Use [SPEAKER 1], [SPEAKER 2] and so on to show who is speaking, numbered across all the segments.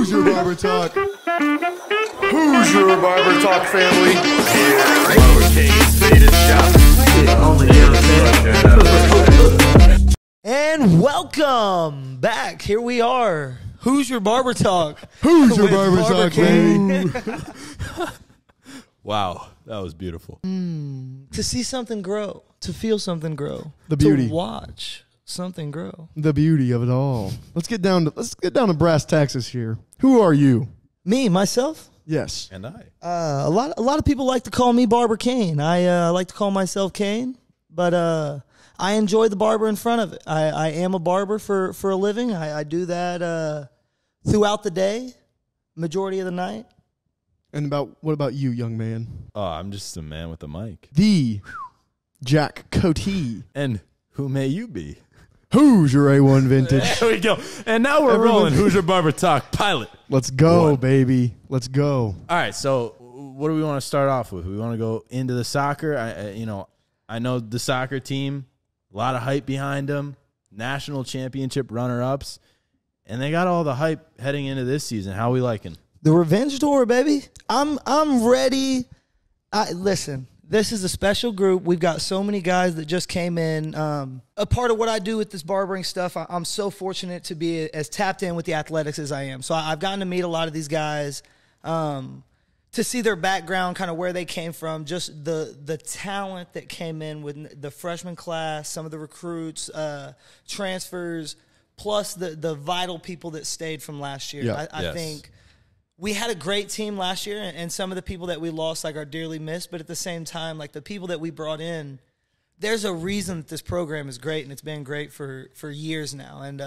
[SPEAKER 1] Hoosier Barber Talk. Hoosier Barber Talk family.
[SPEAKER 2] Barber Kaine's latest shop.
[SPEAKER 3] And welcome back. Here we are. Hoosier Barber Talk.
[SPEAKER 1] Hoosier
[SPEAKER 3] with
[SPEAKER 1] Barber Talk, baby.
[SPEAKER 2] Wow, that was beautiful.
[SPEAKER 3] To see something grow, to feel something grow,
[SPEAKER 1] The beauty.
[SPEAKER 3] to watch something grow.
[SPEAKER 1] The beauty of it all. Let's get down to brass tacks here. Who are you?
[SPEAKER 3] Me, myself.
[SPEAKER 1] Yes.
[SPEAKER 2] And I.
[SPEAKER 3] A lot of people like to call me Barber Kaine. I like to call myself Kaine, but I enjoy the barber in front of it. I am a barber for a living. I do that throughout the day, majority of the night.
[SPEAKER 1] And what about you, young man?
[SPEAKER 2] Oh, I'm just a man with a mic.
[SPEAKER 1] The Jack Cote.
[SPEAKER 2] And who may you be?
[SPEAKER 1] Hoosier A1 vintage.
[SPEAKER 2] There we go. And now we're rolling Hoosier Barber Talk pilot.
[SPEAKER 1] Let's go,
[SPEAKER 2] One.
[SPEAKER 1] baby. Let's go.
[SPEAKER 2] All right, so what do we want to start off with? We want to go into the soccer. I know the soccer team, a lot of hype behind them, national championship runner-ups, and they got all the hype heading into this season. How we liking?
[SPEAKER 3] The revenge tour, baby. I'm ready. Listen, this is a special group. We've got so many guys that just came in. A part of what I do with this barbering stuff, I'm so fortunate to be as tapped in with the athletics as I am. So I've gotten to meet a lot of these guys, to see their background, kind of where they came from, just the talent that came in with the freshman class, some of the recruits, transfers, plus the vital people that stayed from last year.
[SPEAKER 1] Yeah.
[SPEAKER 3] I think we had a great team last year, and some of the people that we lost are dearly missed. But at the same time, the people that we brought in, there's a reason that this program is great, and it's been great for years now. And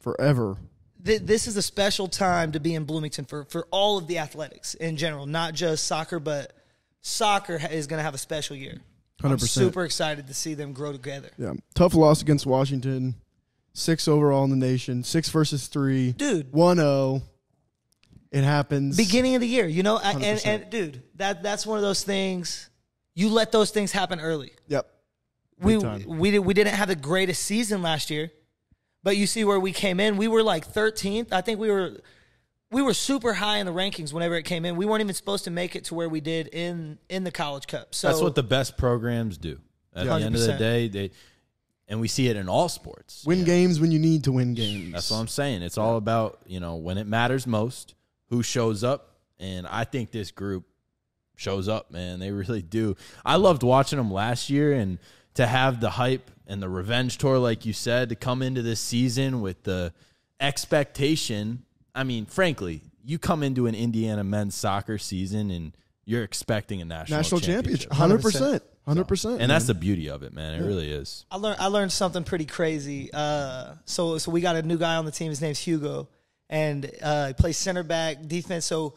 [SPEAKER 1] Forever.
[SPEAKER 3] This is a special time to be in Bloomington for all of the athletics in general, not just soccer, but soccer is going to have a special year.
[SPEAKER 1] 100%.
[SPEAKER 3] I'm super excited to see them grow together.
[SPEAKER 1] Yeah. Tough loss against Washington. 6 overall in the nation. 6 versus 3.
[SPEAKER 3] Dude.
[SPEAKER 1] 1-0. It happens.
[SPEAKER 3] Beginning of the year, and
[SPEAKER 1] 100%.
[SPEAKER 3] dude, that's one of those things. You let those things happen early.
[SPEAKER 1] Yep.
[SPEAKER 3] We
[SPEAKER 1] Big time.
[SPEAKER 3] we didn't have the greatest season last year, but you see where we came in. We were like 13th. I think we were super high in the rankings whenever it came in. We weren't even supposed to make it to where we did in the College Cup. So
[SPEAKER 2] That's what the best programs do. At the end of the
[SPEAKER 3] 100%.
[SPEAKER 2] day, and we see it in all sports.
[SPEAKER 1] Win games when you need to win games.
[SPEAKER 2] That's what I'm saying. It's all about, when it matters most, who shows up. And I think this group shows up, man. They really do. I loved watching them last year, and to have the hype and the revenge tour, like you said, to come into this season with the expectation. I mean, frankly, you come into an Indiana men's soccer season and you're expecting a national championship.
[SPEAKER 1] 100%. 100%.
[SPEAKER 2] And that's the beauty of it, man. It really is.
[SPEAKER 3] I learned something pretty crazy. So we got a new guy on the team. His name's Hugo, and he plays center back, defense. So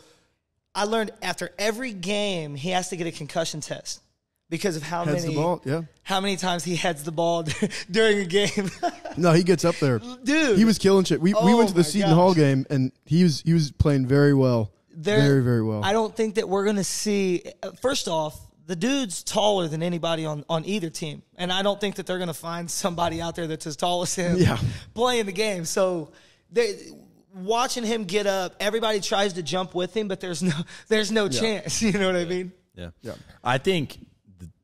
[SPEAKER 3] I learned after every game he has to get a concussion test because of how
[SPEAKER 1] Heads the ball, yeah.
[SPEAKER 3] how many times he heads the ball during a game.
[SPEAKER 1] No, he gets up there.
[SPEAKER 3] Dude.
[SPEAKER 1] He was killing shit. We went to the
[SPEAKER 3] my
[SPEAKER 1] Seton
[SPEAKER 3] gosh.
[SPEAKER 1] Hall game, and he was playing very well. Very, very well.
[SPEAKER 3] I don't think that we're going to see first off, the dude's taller than anybody on either team. And I don't think that they're going to find somebody out there that's as tall as him playing the game. So watching him get up, everybody tries to jump with him, but there's no chance. You know what I mean?
[SPEAKER 2] Yeah.
[SPEAKER 1] Yeah.
[SPEAKER 2] I think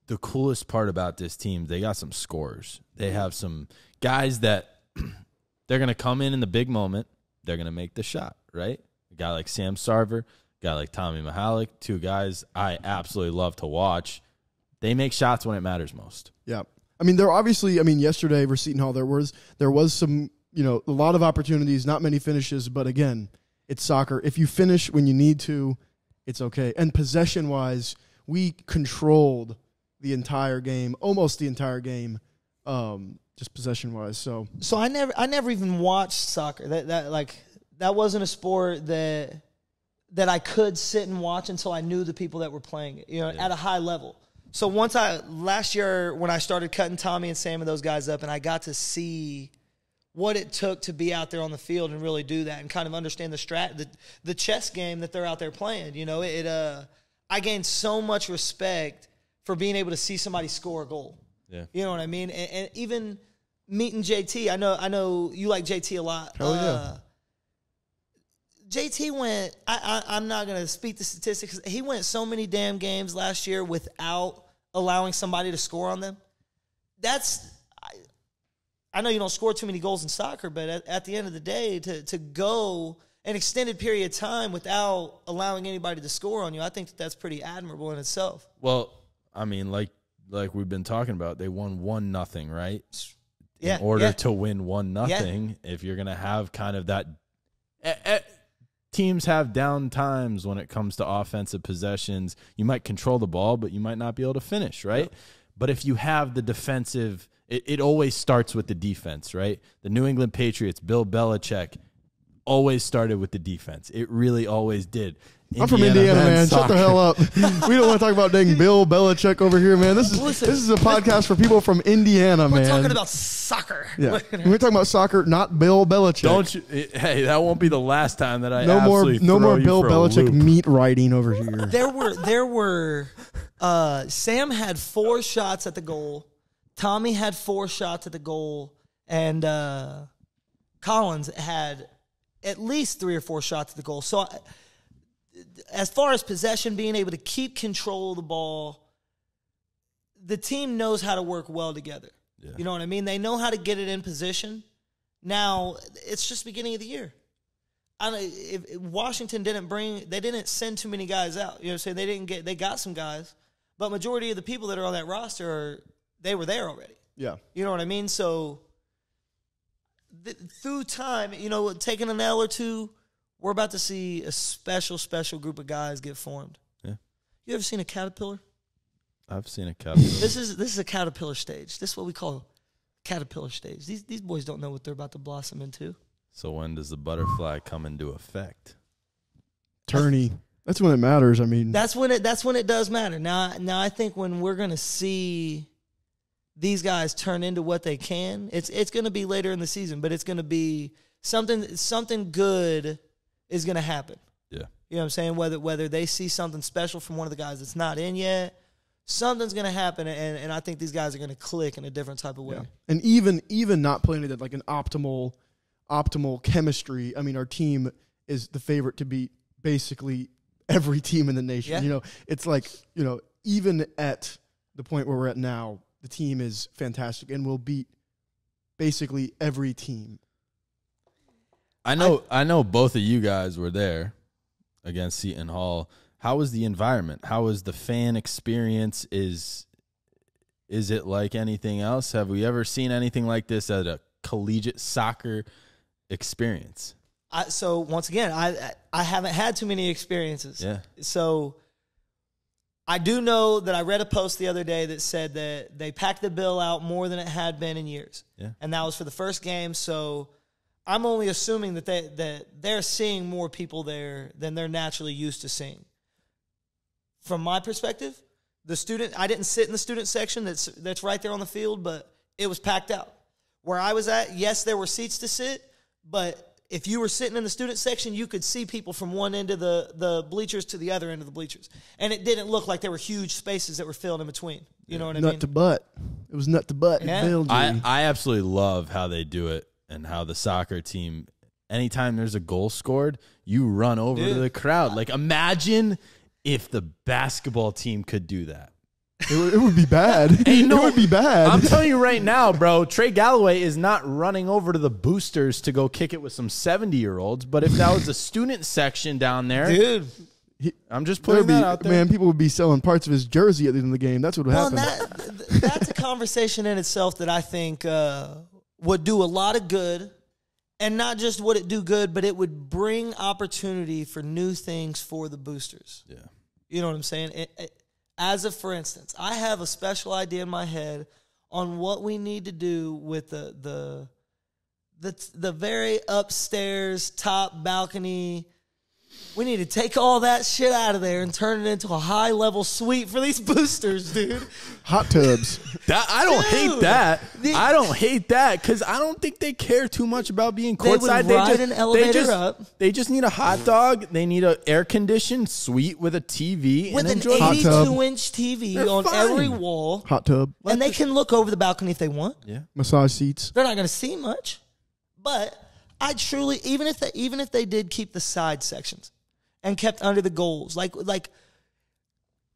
[SPEAKER 2] the coolest part about this team, they got some scorers. They have some guys that they're going to come in the big moment. They're going to make the shot, right? A guy like Sam Sarver, a guy like Tommy Mihalik, 2 guys I absolutely love to watch. They make shots when it matters most.
[SPEAKER 1] Yeah. I mean, yesterday for Seton Hall, there was some, a lot of opportunities, not many finishes, but again, it's soccer. If you finish when you need to, it's okay. And possession-wise, we controlled the entire game, almost the entire game, just possession-wise. So
[SPEAKER 3] I never even watched soccer. That wasn't a sport that I could sit and watch until I knew the people that were playing it, at a high level. So last year when I started cutting Tommy and Sam and those guys up, and I got to see what it took to be out there on the field and really do that and kind of understand the chess game that they're out there playing. I gained so much respect for being able to see somebody score a goal.
[SPEAKER 2] Yeah.
[SPEAKER 3] You know what I mean? And even meeting JT, I know you like JT a lot.
[SPEAKER 1] Hell yeah.
[SPEAKER 3] JT went, I'm not going to speak the statistics. He went so many damn games last year without allowing somebody to score on them. I know you don't score too many goals in soccer, but at the end of the day, to go an extended period of time without allowing anybody to score on you, I think that's pretty admirable in itself.
[SPEAKER 2] Well, I mean, like we've been talking about, they won 1-0, right?
[SPEAKER 3] Yeah.
[SPEAKER 2] In order to win 1-0, if you're going to have kind of that teams have down times when it comes to offensive possessions. You might control the ball, but you might not be able to finish, right? Yep. But if you have the defensive, it always starts with the defense, right? The New England Patriots, Bill Belichick, always started with the defense. It really always did.
[SPEAKER 1] I'm from Indiana, man. Shut the hell up. We don't want to talk about dang Bill Belichick over here, man. This is a podcast for people from Indiana, man.
[SPEAKER 3] We're talking about soccer.
[SPEAKER 1] Yeah. We're talking about soccer, not Bill Belichick.
[SPEAKER 2] Don't you? Hey, that won't be the last time that I
[SPEAKER 1] no more Bill Belichick meat writing over here.
[SPEAKER 3] There were Sam had 4 shots at the goal. Tommy had 4 shots at the goal, and Collins had at least 3 or 4 shots at the goal. So as far as possession, being able to keep control of the ball, the team knows how to work well together. Yeah. You know what I mean? They know how to get it in position. Now, it's just beginning of the year. If Washington didn't send too many guys out. You know what I'm saying? They got some guys, but majority of the people that are on that roster they were there already.
[SPEAKER 1] Yeah.
[SPEAKER 3] You know what I mean? So through time, taking an L or two, we're about to see a special group of guys get formed.
[SPEAKER 2] Yeah.
[SPEAKER 3] You ever seen a caterpillar?
[SPEAKER 2] I've seen a caterpillar.
[SPEAKER 3] This is a caterpillar stage. This is what we call caterpillar stage. These boys don't know what they're about to blossom into.
[SPEAKER 2] So when does the butterfly come into effect?
[SPEAKER 1] Tourney. That's when it matters. I mean,
[SPEAKER 3] that's when it does matter. Now I think when we're gonna see these guys turn into what they can, it's gonna be later in the season, but it's gonna be something good is gonna happen.
[SPEAKER 2] Yeah.
[SPEAKER 3] You know what I'm saying? Whether they see something special from one of the guys that's not in yet, something's gonna happen, and I think these guys are gonna click in a different type of way.
[SPEAKER 1] Yeah. And even not playing it at like an optimal chemistry. I mean, our team is the favorite to beat basically every team in the nation.
[SPEAKER 3] Yeah.
[SPEAKER 1] It's like, even at the point where we're at now, the team is fantastic and will beat basically every team.
[SPEAKER 2] I know both of you guys were there against Seton Hall. How was the environment? How was the fan experience? Is it like anything else? Have we ever seen anything like this at a collegiate soccer experience?
[SPEAKER 3] So once again, I haven't had too many experiences.
[SPEAKER 2] Yeah.
[SPEAKER 3] So I do know that I read a post the other day that said that they packed the bill out more than it had been in years.
[SPEAKER 2] Yeah.
[SPEAKER 3] And that was for the first game. So I'm only assuming that they're seeing more people there than they're naturally used to seeing. From my perspective, I didn't sit in the student section that's right there on the field, but it was packed out. Where I was at, yes, there were seats to sit, but if you were sitting in the student section, you could see people from one end of the bleachers to the other end of the bleachers. And it didn't look like there were huge spaces that were filled in between. You know what I mean?
[SPEAKER 1] Nut to butt. It was nut to butt.
[SPEAKER 3] Yeah.
[SPEAKER 2] I absolutely love how they do it and how the soccer team, anytime there's a goal scored, you run over to the crowd. Like, imagine if the basketball team could do that.
[SPEAKER 1] It would be bad. It would be bad.
[SPEAKER 2] I'm telling you right now, bro, Trey Galloway is not running over to the boosters to go kick it with some 70-year-olds. But if that was a student section down there,
[SPEAKER 3] dude,
[SPEAKER 2] I'm just putting that out there.
[SPEAKER 1] Man, people would be selling parts of his jersey at the end of the game. That's what would happen.
[SPEAKER 3] That's a conversation in itself that I think would do a lot of good. And not just would it do good, but it would bring opportunity for new things for the boosters.
[SPEAKER 2] Yeah.
[SPEAKER 3] You know what I'm saying? As of, for instance, I have a special idea in my head on what we need to do with the very upstairs top balcony. We need to take all that shit out of there and turn it into a high-level suite for these boosters, dude.
[SPEAKER 1] Hot tubs.
[SPEAKER 2] I don't hate that. I don't hate that because I don't think they care too much about being courtside.
[SPEAKER 3] They would ride an elevator up.
[SPEAKER 2] They just need a hot dog. They need an air-conditioned suite with a TV.
[SPEAKER 3] With
[SPEAKER 2] and
[SPEAKER 3] an 82-inch TV on every wall.
[SPEAKER 1] Hot tub.
[SPEAKER 3] And they can look over the balcony if they want.
[SPEAKER 2] Yeah.
[SPEAKER 1] Massage seats.
[SPEAKER 3] They're not going to see much. But I truly, even if they did keep the side sections and kept under the goals, like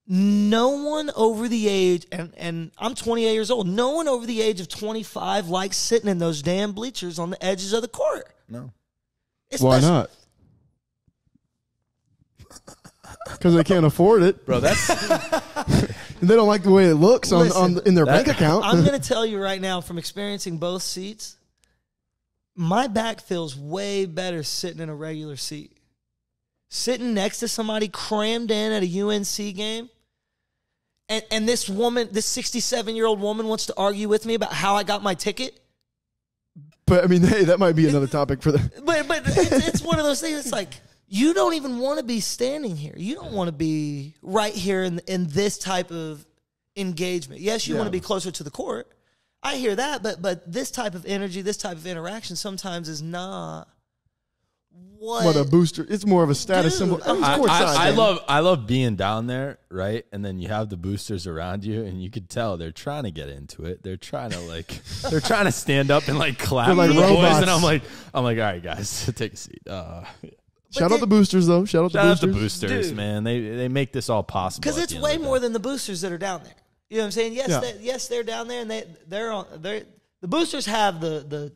[SPEAKER 3] no one over the age, and I'm 28 years old, no one over the age of 25 likes sitting in those damn bleachers on the edges of the court.
[SPEAKER 2] No.
[SPEAKER 1] Why not? Because they can't afford it,
[SPEAKER 2] Bro, that's
[SPEAKER 1] and they don't like the way it looks in their bank account.
[SPEAKER 3] I'm going to tell you right now, from experiencing both seats, my back feels way better sitting in a regular seat. Sitting next to somebody crammed in at a UNC game, and this woman, this 67-year-old woman, wants to argue with me about how I got my ticket.
[SPEAKER 1] But I mean, hey, that might be another topic for the.
[SPEAKER 3] But it's one of those things. It's like, you don't even want to be standing here. You don't want to be right here in this type of engagement. Yes, you want to be closer to the court. I hear that, but this type of energy, this type of interaction sometimes is not what
[SPEAKER 1] a booster. It's more of a status symbol. I mean,
[SPEAKER 2] I love being down there, right? And then you have the boosters around you, and you could tell they're trying to get into it. They're trying to they're trying to stand up and clap
[SPEAKER 1] like
[SPEAKER 2] for the boys.
[SPEAKER 1] robots.
[SPEAKER 2] And I'm like, all right, guys, take a seat.
[SPEAKER 1] Shout out the boosters, though. Shout out the
[SPEAKER 2] boosters,
[SPEAKER 3] Dude.
[SPEAKER 2] man. They make this all possible.
[SPEAKER 3] Because it's way more than the boosters that are down there. You know what I'm saying? Yes, they're down there, and the boosters have the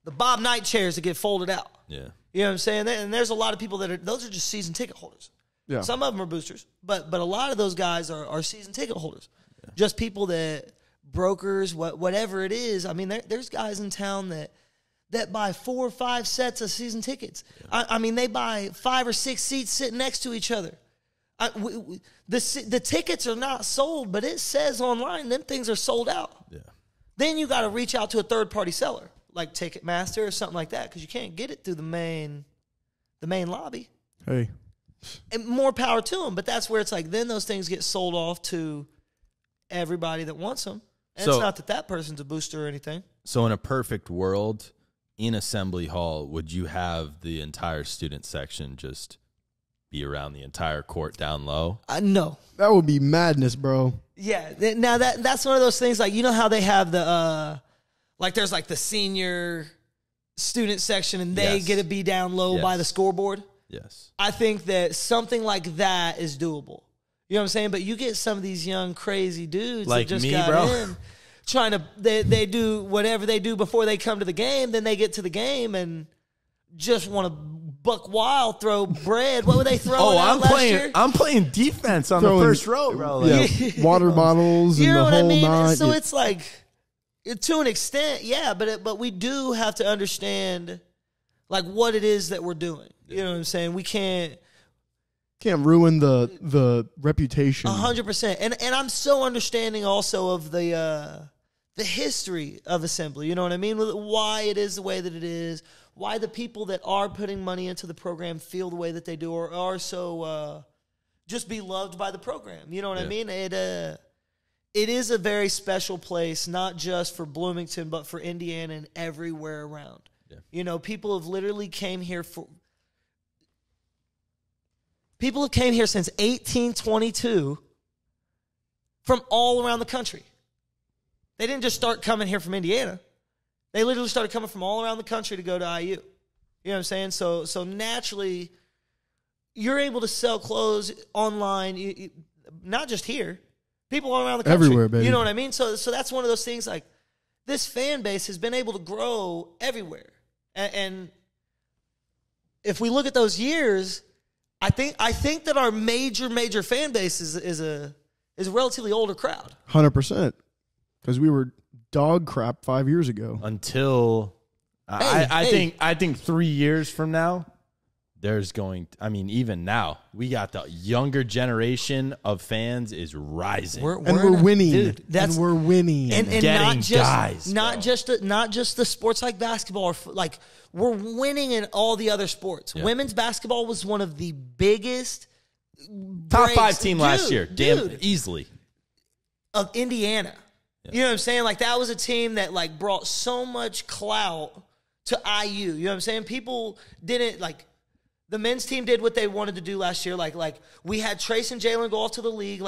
[SPEAKER 3] Bob Knight chairs that get folded out.
[SPEAKER 2] Yeah.
[SPEAKER 3] You know what I'm saying? And there's a lot of people those are just season ticket holders.
[SPEAKER 1] Yeah.
[SPEAKER 3] Some of them are boosters, but a lot of those guys are season ticket holders. Yeah. Just people brokers, whatever it is. I mean, there's guys in town that buy 4 or 5 sets of season tickets. Yeah. I mean, they buy 5 or 6 seats sitting next to each other. The tickets are not sold, but it says online them things are sold out. Yeah. Then you got to reach out to a third-party seller, like Ticketmaster or something like that, because you can't get it through the main lobby.
[SPEAKER 1] Hey.
[SPEAKER 3] And more power to them, but that's where it's like then those things get sold off to everybody that wants them. And it's not that person's a booster or anything. So
[SPEAKER 2] in a perfect world, in Assembly Hall, would you have the entire student section just be around the entire court down low?
[SPEAKER 3] No.
[SPEAKER 1] That would be madness, bro.
[SPEAKER 3] Yeah. Now that's one of those things, like, you know how they have the there's the senior student section and they get to be down low by the scoreboard?
[SPEAKER 2] Yes.
[SPEAKER 3] I think that something like that is doable. You know what I'm saying? But you get some of these young crazy dudes
[SPEAKER 2] like
[SPEAKER 3] that just
[SPEAKER 2] me,
[SPEAKER 3] got
[SPEAKER 2] bro.
[SPEAKER 3] in trying to they do whatever they do before they come to the game, then they get to the game and just want to buck wild, throw bread. What were they throwing out last year?
[SPEAKER 2] I'm playing defense on the first row, bro.
[SPEAKER 1] Water bottles and the whole nine.
[SPEAKER 3] So it's like, to an extent, but we do have to understand what it is that we're doing. You know what I'm saying? We can't
[SPEAKER 1] ruin the reputation.
[SPEAKER 3] 100%. And I'm so understanding also of the history of Assembly. You know what I mean? Why it is the way that it is. Why the people that are putting money into the program feel the way that they do, or are so just beloved by the program. You know what I mean? It is a very special place, not just for Bloomington, but for Indiana and everywhere around. Yeah. You know, people have came here since 1822 from all around the country. They didn't just start coming here from Indiana. They literally started coming from all around the country to go to IU. You know what I'm saying? So naturally, you're able to sell clothes online, not just here. People all around the country.
[SPEAKER 1] Everywhere, baby.
[SPEAKER 3] You know what I mean? So that's one of those things, this fan base has been able to grow everywhere. And if we look at those years, I think that our major fan base is a relatively older crowd.
[SPEAKER 1] 100%. Because we were dog crap 5 years ago.
[SPEAKER 2] Until I think 3 years from now, even now, we got the younger generation of fans is rising.
[SPEAKER 1] We're winning.
[SPEAKER 3] Dude,
[SPEAKER 1] we're winning.
[SPEAKER 3] And
[SPEAKER 2] getting
[SPEAKER 3] not just the sports like basketball, or we're winning in all the other sports. Yeah. Women's basketball was one of the biggest
[SPEAKER 2] top 5 team last year, easily,
[SPEAKER 3] of Indiana. Yeah. You know what I'm saying? That was a team that brought so much clout to IU. You know what I'm saying? People didn't the men's team did what they wanted to do last year. We had Trace and Jalen go off to the league.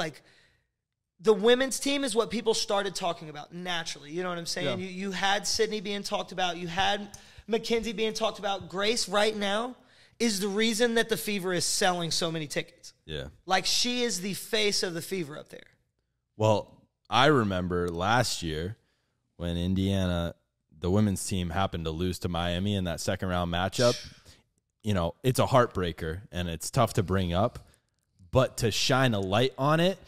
[SPEAKER 3] The women's team is what people started talking about naturally. You know what I'm saying? Yeah. You had Sydney being talked about. You had Mackenzie being talked about. Grace right now is the reason that the Fever is selling so many tickets.
[SPEAKER 2] Yeah.
[SPEAKER 3] Like, she is the face of the Fever up there.
[SPEAKER 2] Well, I remember last year when Indiana, the women's team, happened to lose to Miami in that second round matchup. You know, it's a heartbreaker and it's tough to bring up, but to shine a light on it,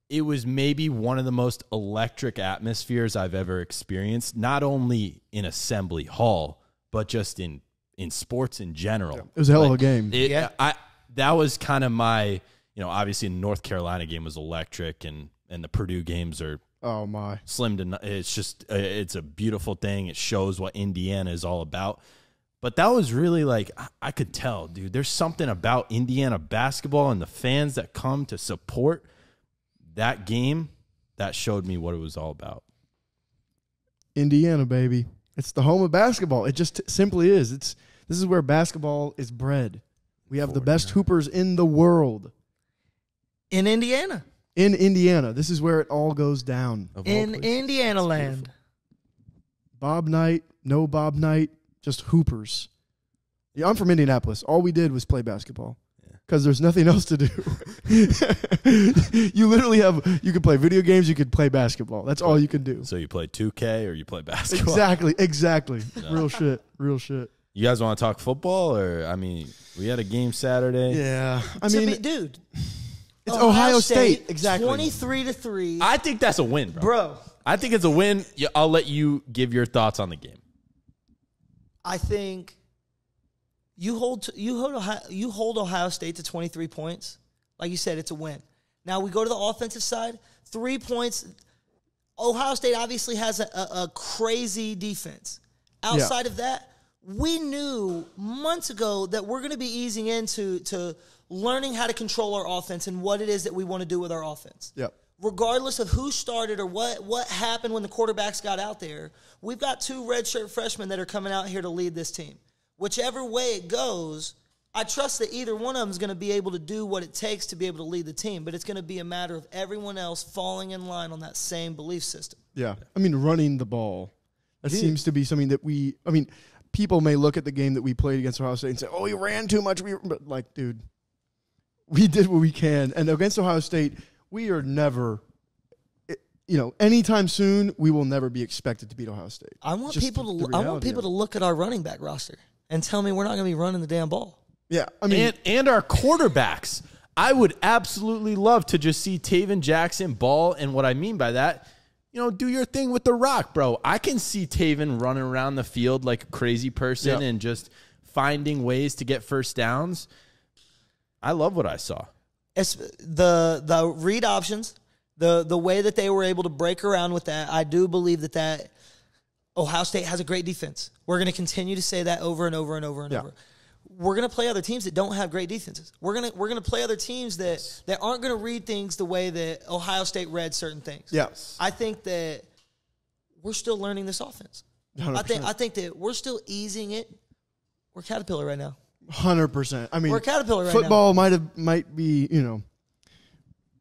[SPEAKER 2] it was maybe one of the most electric atmospheres I've ever experienced, not only in Assembly Hall, but just in sports in general.
[SPEAKER 1] It was a hell of a game.
[SPEAKER 2] That was kind of my, you know, obviously the North Carolina game was electric and the Purdue games are slim to it's just it's a beautiful thing. It shows what Indiana is all about. But that was really like, I could tell, dude, there's something about Indiana basketball and the fans that come to support that game that showed me what it was all about.
[SPEAKER 1] Indiana, baby. It's the home of basketball. It just simply is. This is where basketball is bred. We have the best hoopers in the world.
[SPEAKER 3] In Indiana.
[SPEAKER 1] In Indiana. This is where it all goes down.
[SPEAKER 3] In Indiana land.
[SPEAKER 1] Bob night, no Bob night, just hoopers. Yeah, I'm from Indianapolis. All we did was play basketball because there's nothing else to do. You literally you could play video games, you could play basketball. That's all you could do.
[SPEAKER 2] So you play 2K or you play basketball?
[SPEAKER 1] Exactly. No. Real shit.
[SPEAKER 2] You guys want to talk football? Or, I mean, we had a game Saturday.
[SPEAKER 1] Yeah. I mean,
[SPEAKER 3] dude.
[SPEAKER 1] It's Ohio State. Exactly.
[SPEAKER 3] 23-3.
[SPEAKER 2] I think that's a win, bro. I think it's a win. I'll let you give your thoughts on the game.
[SPEAKER 3] I think you hold Ohio State to 23 points. Like you said, it's a win. Now we go to the offensive side. 3 points. Ohio State obviously has a crazy defense. Outside of that, we knew months ago that we're going to be easing into learning how to control our offense and what it is that we want to do with our offense.
[SPEAKER 1] Yep.
[SPEAKER 3] Regardless of who started or what happened when the quarterbacks got out there, we've got 2 redshirt freshmen that are coming out here to lead this team. Whichever way it goes, I trust that either one of them is going to be able to do what it takes to be able to lead the team, but it's going to be a matter of everyone else falling in line on that same belief system.
[SPEAKER 1] Yeah. I mean, running the ball. That seems to be something that people may look at the game that we played against Ohio State and say, oh, we ran too much. But, like, dude, we did what we can. And against Ohio State, we are never, anytime soon, we will never be expected to beat Ohio State.
[SPEAKER 3] I want people to look at our running back roster and tell me we're not going to be running the damn ball.
[SPEAKER 1] Yeah, I mean,
[SPEAKER 2] and our quarterbacks. I would absolutely love to just see Taven Jackson ball, and what I mean by that, do your thing with the rock, bro. I can see Taven running around the field like a crazy person and just finding ways to get first downs. I love what I saw.
[SPEAKER 3] It's the read options, the way that they were able to break around with that. I do believe that Ohio State has a great defense. We're going to continue to say that over and over and over and over. We're going to play other teams that don't have great defenses. We're going to play other teams that aren't going to read things the way that Ohio State read certain things.
[SPEAKER 1] Yes.
[SPEAKER 3] I think that we're still learning this offense.
[SPEAKER 1] 100%.
[SPEAKER 3] I think that we're still easing it. We're Caterpillar right now.
[SPEAKER 1] 100%. I mean,
[SPEAKER 3] we're Caterpillar right
[SPEAKER 1] football
[SPEAKER 3] now.
[SPEAKER 1] might be,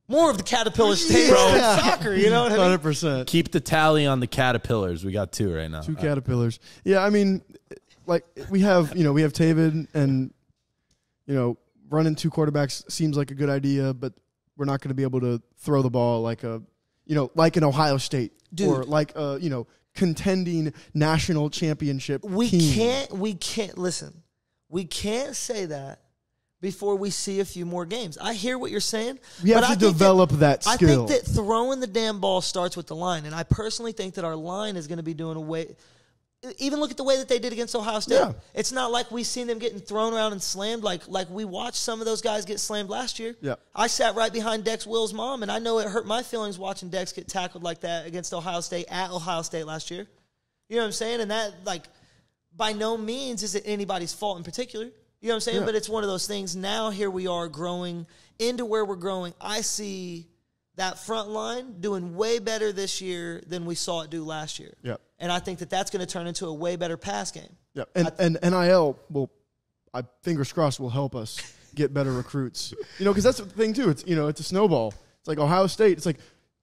[SPEAKER 3] more of the Caterpillar stage than soccer, you know what I mean?
[SPEAKER 1] 100%.
[SPEAKER 2] Keep the tally on the Caterpillars. We got 2 right now.
[SPEAKER 1] 2 Caterpillars. Yeah, I mean, like we have Taven and, running 2 quarterbacks seems like a good idea, but we're not going to be able to throw the ball like an Ohio State or like a, contending national championship team.
[SPEAKER 3] We can't listen. We can't say that before we see a few more games. I hear what you're saying.
[SPEAKER 1] We have to develop that skill.
[SPEAKER 3] I think that throwing the damn ball starts with the line, and I personally think that our line is going to be doing away. Even look at the way that they did against Ohio State.
[SPEAKER 1] Yeah.
[SPEAKER 3] It's not like we've seen them getting thrown around and slammed like we watched some of those guys get slammed last year.
[SPEAKER 1] Yeah.
[SPEAKER 3] I sat right behind Dex Will's mom, and I know it hurt my feelings watching Dex get tackled like that against Ohio State at Ohio State last year. You know what I'm saying? And that, by no means is it anybody's fault in particular. You know what I'm saying? Yeah. But it's one of those things. Now here we are growing into where we're growing. I see that front line doing way better this year than we saw it do last year.
[SPEAKER 1] Yeah.
[SPEAKER 3] And I think that that's going to turn into a way better pass game.
[SPEAKER 1] Yeah. And NIL fingers crossed, will help us get better recruits. Because that's the thing too. It's it's a snowball. It's like Ohio State. It's like,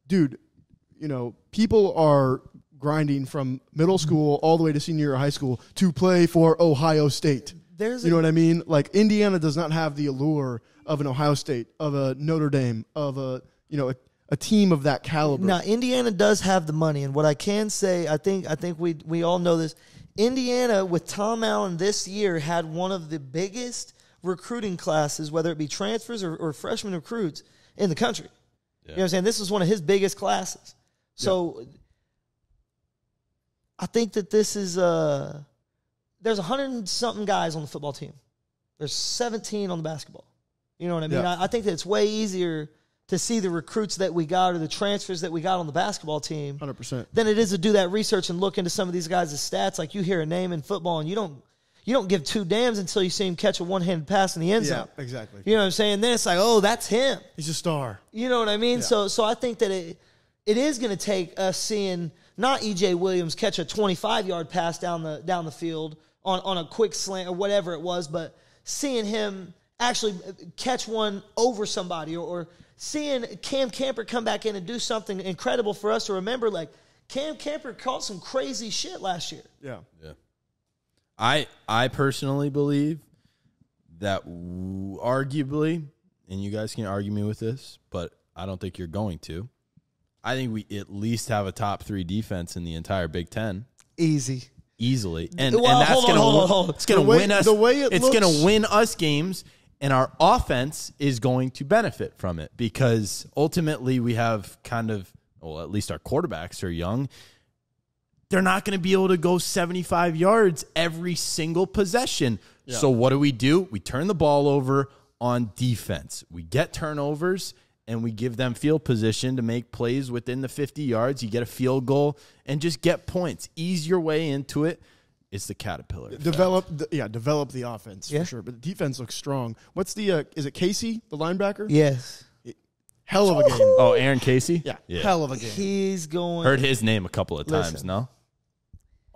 [SPEAKER 1] dude, people are grinding from middle school all the way to senior year of high school to play for Ohio State. You know what I mean? Like, Indiana does not have the allure of an Ohio State, of a Notre Dame, of a team of that caliber.
[SPEAKER 3] Now, Indiana does have the money, and what I can say, I think we all know this. Indiana, with Tom Allen this year, had one of the biggest recruiting classes, whether it be transfers or freshman recruits, in the country. Yeah. You know what I'm saying? This was one of his biggest classes. So I think that this is there's 100-something guys on the football team. There's 17 on the basketball. You know what I mean?
[SPEAKER 1] Yeah.
[SPEAKER 3] I think that it's way easier to see the recruits that we got or the transfers that we got on the basketball team
[SPEAKER 1] 100%.
[SPEAKER 3] than it is to do that research and look into some of these guys' stats. Like, you hear a name in football and you don't give two damns until you see him catch a one-handed pass in the end zone.
[SPEAKER 1] Yeah, exactly.
[SPEAKER 3] You know what I'm saying? Then it's like, oh, that's him.
[SPEAKER 1] He's a star.
[SPEAKER 3] You know what I mean?
[SPEAKER 1] Yeah.
[SPEAKER 3] So I think that it is going to take us seeing not E.J. Williams catch a 25-yard pass down the field on a quick slant or whatever it was, but seeing him actually catch one over somebody or seeing Cam Camper come back in and do something incredible for us to remember. Like, Cam Camper caught some crazy shit last year.
[SPEAKER 1] Yeah.
[SPEAKER 2] I personally believe that arguably, and you guys can argue me with this, but I don't think you're going to. I think we at least have a top 3 defense in the entire Big Ten. Easily. And that's going to win us. It's going to win us games, and our offense is going to benefit from it because ultimately we have at least our quarterbacks are young. They're not going to be able to go 75 yards every single possession. Yeah. So what do? We turn the ball over on defense. We get turnovers, and we give them field position to make plays within the 50 yards. You get a field goal and just get points. Ease your way into it. It's the caterpillar effect.
[SPEAKER 1] Develop the offense for sure. But the defense looks strong. What's is it Casey, the linebacker?
[SPEAKER 3] Yes.
[SPEAKER 1] Hell of a game.
[SPEAKER 2] Oh, Aaron Casey?
[SPEAKER 1] Yeah. Hell of a game.
[SPEAKER 3] He's going.
[SPEAKER 2] Heard his name a couple of times, no?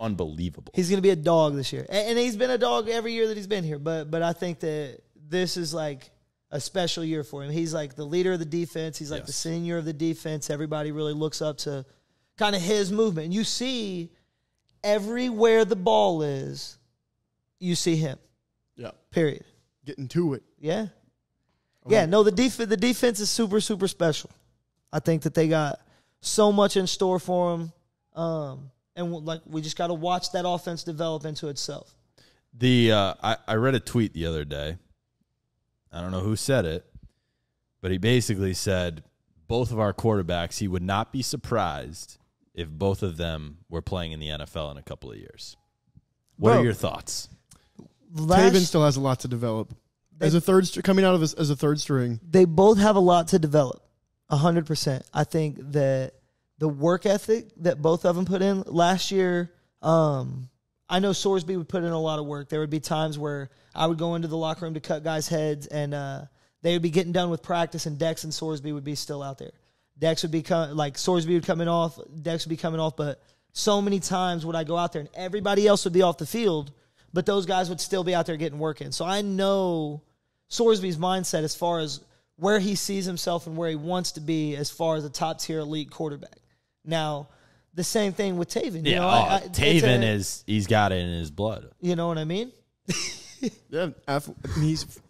[SPEAKER 2] Unbelievable.
[SPEAKER 3] He's going to be a dog this year. And he's been a dog every year that he's been here. But I think that this is like a special year for him. He's like the leader of the defense. He's like the senior of the defense. Everybody really looks up to kind of his movement. And you see everywhere the ball is, you see him.
[SPEAKER 1] Yeah.
[SPEAKER 3] Period.
[SPEAKER 1] Getting to it.
[SPEAKER 3] Yeah. Okay. Yeah, no, the defense is super, super special. I think that they got so much in store for them. And we just got to watch that offense develop into itself.
[SPEAKER 2] I read a tweet the other day. I don't know who said it, but he basically said both of our quarterbacks, he would not be surprised if both of them were playing in the NFL in a couple of years. What are your thoughts?
[SPEAKER 1] Taven still has a lot to develop. As a third coming out of as a third string.
[SPEAKER 3] They both have a lot to develop. 100%. I think that the work ethic that both of them put in last year, I know Sorsby would put in a lot of work. There would be times where I would go into the locker room to cut guys' heads, and they would be getting done with practice, and Dex and Sorsby would be still out there. Dex would be Sorsby would coming off, Dex would be coming off, but so many times would I go out there and everybody else would be off the field, but those guys would still be out there getting work in. So I know Sorsby's mindset as far as where he sees himself and where he wants to be as far as a top-tier elite quarterback. Now, the same thing with Taven.
[SPEAKER 2] Yeah, Taven he's got it in his blood.
[SPEAKER 3] You know what I mean?
[SPEAKER 1] Yeah, he's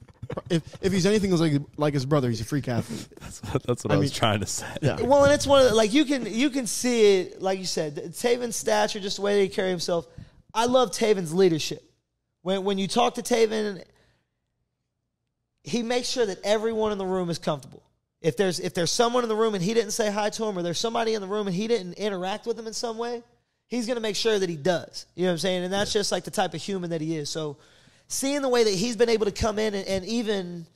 [SPEAKER 1] if he's anything like his brother, he's a freak athlete.
[SPEAKER 2] That's what I was trying to say.
[SPEAKER 3] Yeah. Well, and it's one of the, like you can see it, like you said, Taven's stature, just the way that he carries himself. I love Taven's leadership. When you talk to Taven, he makes sure that everyone in the room is comfortable. If there's someone in the room and he didn't say hi to him, or there's somebody in the room and he didn't interact with him in some way, he's going to make sure that he does. You know what I'm saying? And that's just like the type of human that he is. So seeing the way that he's been able to come in and even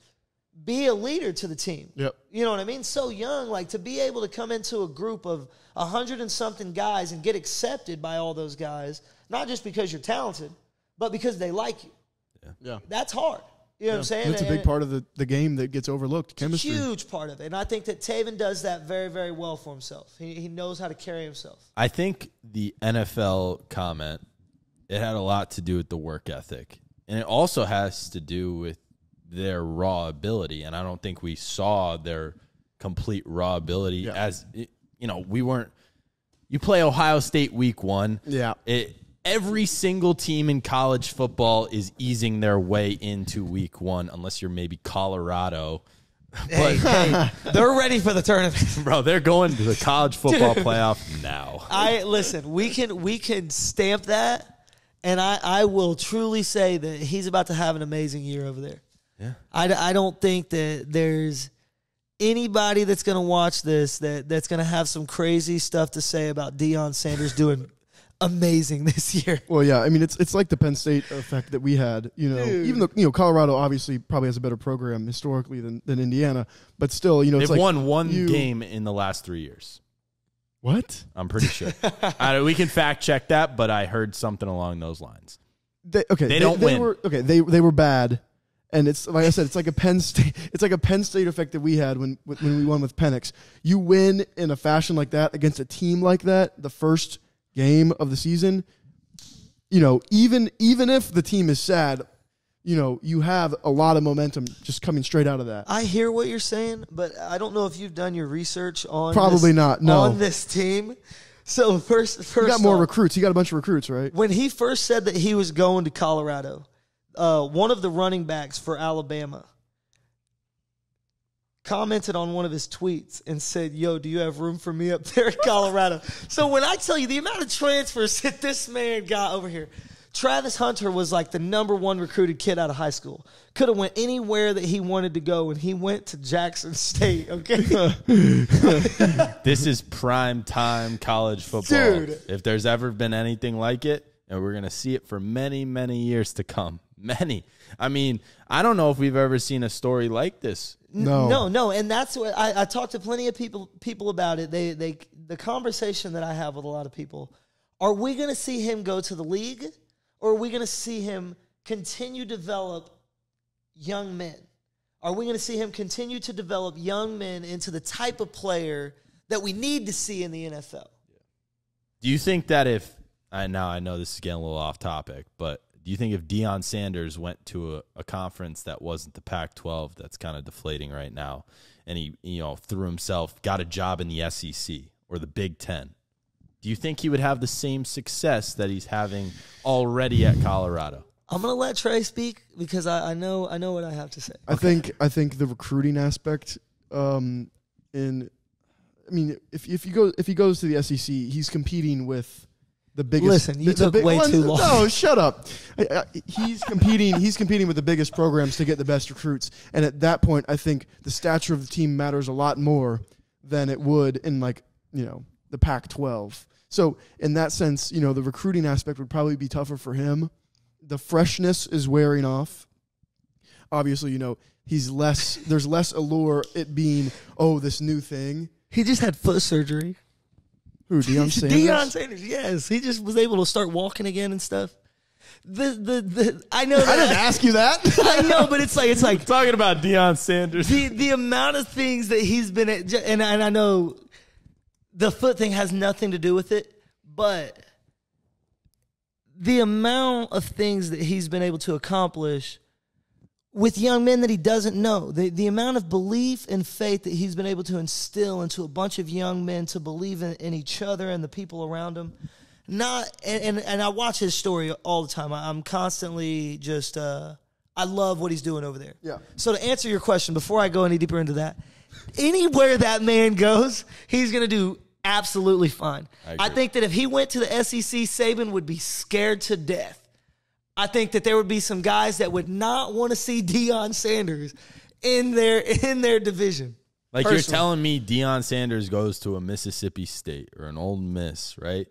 [SPEAKER 3] be a leader to the team.
[SPEAKER 1] Yep.
[SPEAKER 3] You know what I mean? So young, like to be able to come into a group of 100 and something guys and get accepted by all those guys, not just because you're talented, but because they like you.
[SPEAKER 1] Yeah.
[SPEAKER 3] That's hard. You know what I'm saying?
[SPEAKER 1] That's a big part of the game that gets overlooked, chemistry.
[SPEAKER 3] Huge part of it. And I think that Taven does that very, very well for himself. He knows how to carry himself.
[SPEAKER 2] I think the NFL comment, it had a lot to do with the work ethic. And it also has to do with their raw ability. And I don't think we saw their complete raw ability as, we weren't You play Ohio State week 1.
[SPEAKER 1] Yeah.
[SPEAKER 2] Every single team in college football is easing their way into week 1, unless you're maybe Colorado.
[SPEAKER 3] Hey, they're ready for the tournament.
[SPEAKER 2] Bro, they're going to the college football playoff now.
[SPEAKER 3] Listen, we can stamp that, and I will truly say that he's about to have an amazing year over there.
[SPEAKER 2] Yeah.
[SPEAKER 3] I don't think that there's anybody that's going to watch this that's going to have some crazy stuff to say about Deion Sanders doing amazing this year.
[SPEAKER 1] Well, yeah, I mean, it's like the Penn State effect that we had. Even though Colorado obviously probably has a better program historically than Indiana, but still, it's
[SPEAKER 2] they've
[SPEAKER 1] like
[SPEAKER 2] won one game in the last 3 years.
[SPEAKER 1] What?
[SPEAKER 2] I'm pretty sure. We can fact check that, but I heard something along those lines.
[SPEAKER 1] They don't
[SPEAKER 2] win.
[SPEAKER 1] They were bad, and it's like I said, it's like a Penn State. It's like a Penn State effect that we had when we won with Penix. You win in a fashion like that against a team like that, the first game of the season, even if the team is sad, you have a lot of momentum just coming straight out of that.
[SPEAKER 3] I hear what you're saying, but I don't know if you've done your research on on this team. So first
[SPEAKER 1] you got more recruits. You got a bunch of recruits, right?
[SPEAKER 3] When he first said that he was going to Colorado, one of the running backs for Alabama commented on one of his tweets and said, "Yo, do you have room for me up there in Colorado?" So when I tell you the amount of transfers that this man got over here, Travis Hunter was like the #1 recruited kid out of high school. Could have went anywhere that he wanted to go, and he went to Jackson State, okay?
[SPEAKER 2] This is prime time college football.
[SPEAKER 3] Dude.
[SPEAKER 2] If there's ever been anything like it, and we're going to see it for many, many years to come. Many. I mean, I don't know if we've ever seen a story like this.
[SPEAKER 3] No, and that's what I talked to plenty of people about it. The conversation that I have with a lot of people, are we going to see him go to the league, or are we going to see him continue to develop young men? Are we going to see him continue to develop young men into the type of player that we need to see in the NFL?
[SPEAKER 2] Do you think that if I know this is getting a little off topic, but do you think if Deion Sanders went to a conference that wasn't the Pac-12 that's kind of deflating right now, and he threw himself, got a job in the SEC or the Big Ten, do you think he would have the same success that he's having already at Colorado?
[SPEAKER 3] I'm going to let Trey speak because I know what I have to say.
[SPEAKER 1] I think the recruiting aspect, if he goes to the SEC, he's competing with the biggest.
[SPEAKER 3] Listen, you took way too long.
[SPEAKER 1] No, shut up. He's competing with the biggest programs to get the best recruits, and at that point, I think the stature of the team matters a lot more than it would in the Pac-12. So in that sense, the recruiting aspect would probably be tougher for him. The freshness is wearing off. Obviously, there's less allure it being, this new thing.
[SPEAKER 3] He just had foot surgery.
[SPEAKER 1] Who, Deion Sanders?
[SPEAKER 3] Deion Sanders, yes. He just was able to start walking again and stuff. I know that,
[SPEAKER 1] I didn't ask you that.
[SPEAKER 3] I know, but it's like
[SPEAKER 2] talking about Deion Sanders.
[SPEAKER 3] The amount of things that he's been at, and I know the foot thing has nothing to do with it, but the amount of things that he's been able to accomplish with young men that he doesn't know, the amount of belief and faith that he's been able to instill into a bunch of young men to believe in each other and the people around him. And I watch his story all the time. I'm constantly just, I love what he's doing over there.
[SPEAKER 1] Yeah.
[SPEAKER 3] So to answer your question, before I go any deeper into that, anywhere that man goes, he's going to do absolutely fine. I think that if he went to the SEC, Saban would be scared to death. I think that there would be some guys that would not want to see Deion Sanders in their division.
[SPEAKER 2] Like personally. You're telling me Deion Sanders goes to a Mississippi State or an Ole Miss, right?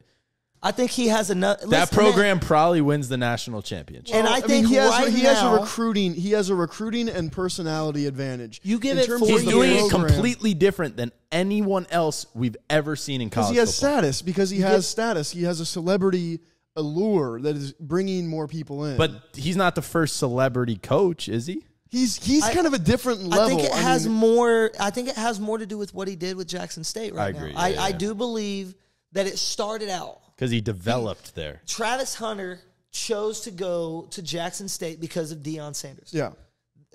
[SPEAKER 3] I think he has enough.
[SPEAKER 2] That program probably wins the national championship.
[SPEAKER 3] And I think he has
[SPEAKER 1] a recruiting and personality advantage.
[SPEAKER 3] You give it 4
[SPEAKER 2] years. He's doing it
[SPEAKER 1] program.
[SPEAKER 2] Completely different than anyone else we've ever seen in college.
[SPEAKER 1] Because he has status. Because he has status. He has a celebrity allure that is bringing more people in.
[SPEAKER 2] But he's not the first celebrity coach, is he?
[SPEAKER 1] He's kind of a different level.
[SPEAKER 3] I think it has more. I think it has more to do with what he did with Jackson State right now.
[SPEAKER 2] I agree.
[SPEAKER 3] I do believe that it started out
[SPEAKER 2] because he developed there.
[SPEAKER 3] Travis Hunter chose to go to Jackson State because of Deion Sanders.
[SPEAKER 1] Yeah,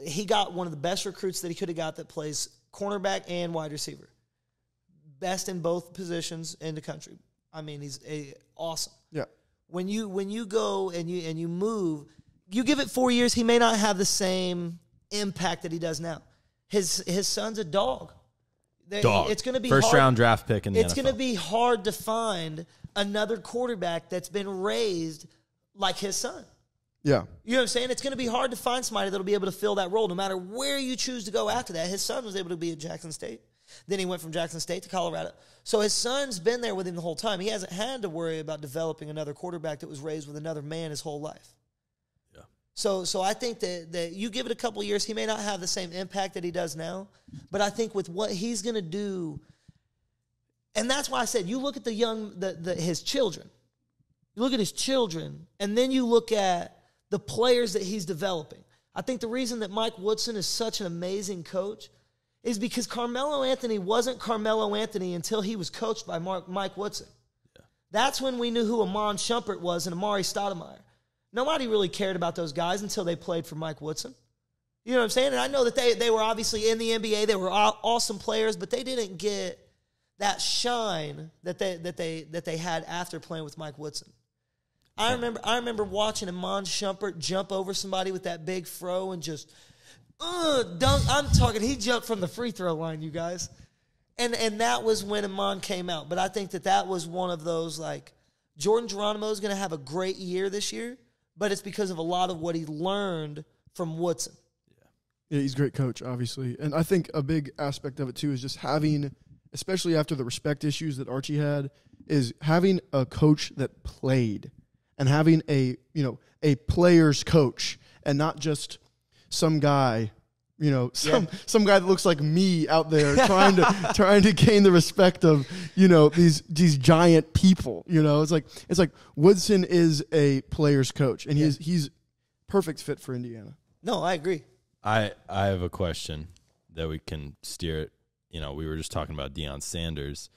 [SPEAKER 3] he got one of the best recruits that he could have got that plays cornerback and wide receiver, best in both positions in the country. I mean, he's awesome.
[SPEAKER 1] Yeah.
[SPEAKER 3] When you go and you move, you give it 4 years, he may not have the same impact that he does now. His son's a dog. It's going to be
[SPEAKER 2] first round draft pick in the NFL.
[SPEAKER 3] It's going to be hard to find another quarterback that's been raised like his son.
[SPEAKER 1] Yeah.
[SPEAKER 3] You know what I'm saying? It's going to be hard to find somebody that'll be able to fill that role no matter where you choose to go after that. His son was able to be at Jackson State. Then he went from Jackson State to Colorado. So his son's been there with him the whole time. He hasn't had to worry about developing another quarterback that was raised with another man his whole life.
[SPEAKER 2] Yeah.
[SPEAKER 3] So I think that you give it a couple years, he may not have the same impact that he does now. But I think with what he's going to do, and that's why I said you look at his children. You look at his children, and then you look at the players that he's developing. I think the reason that Mike Woodson is such an amazing coach is because Carmelo Anthony wasn't Carmelo Anthony until he was coached by Mike Woodson. Yeah. That's when we knew who Amon Shumpert was and Amari Stoudemire. Nobody really cared about those guys until they played for Mike Woodson. You know what I'm saying? And I know that they were obviously in the NBA. They were awesome players, but they didn't get that shine that they had after playing with Mike Woodson. I remember watching Amon Shumpert jump over somebody with that big fro and just dunk. I'm talking, he jumped from the free throw line, you guys. And that was when Amon came out. But I think that was one of those, like, Jordan Geronimo is going to have a great year this year, but it's because of a lot of what he learned from Woodson.
[SPEAKER 1] Yeah, he's a great coach, obviously. And I think a big aspect of it, too, is just having, especially after the respect issues that Archie had, is having a coach that played and having a player's coach and not just some guy, some guy that looks like me out there trying to gain the respect of, these giant people. It's like Woodson is a player's coach, and he's perfect fit for Indiana.
[SPEAKER 3] No, I agree.
[SPEAKER 2] I have a question that we can steer it. We were just talking about Deion Sanders.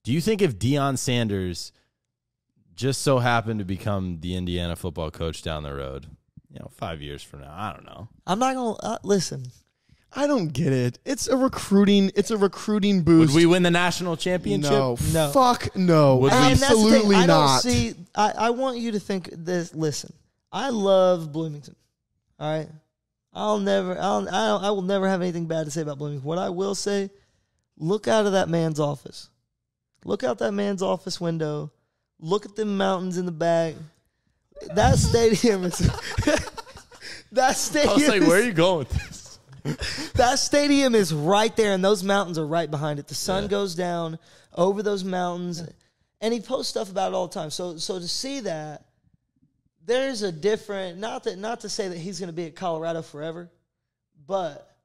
[SPEAKER 2] Do you think if Deion Sanders just so happened to become the Indiana football coach down the road, 5 years from now, I don't know.
[SPEAKER 3] I'm not going to listen.
[SPEAKER 1] I don't get it. It's a recruiting boost.
[SPEAKER 2] Would we win the national championship?
[SPEAKER 1] No.
[SPEAKER 3] No.
[SPEAKER 1] Fuck no.
[SPEAKER 2] Would we?
[SPEAKER 1] Absolutely
[SPEAKER 3] I
[SPEAKER 1] not.
[SPEAKER 3] don't see, I want you to think this. Listen, I love Bloomington. All right? I will never have anything bad to say about Bloomington. What I will say, look out of that man's office. Look out that man's office window. Look at the mountains in the back. That stadium is. That stadium.
[SPEAKER 2] I was like, where are you going with this?
[SPEAKER 3] That stadium is right there, and those mountains are right behind it. The sun goes down over those mountains, and he posts stuff about it all the time. So to see that, there's a different. Not to say that he's going to be at Colorado forever, but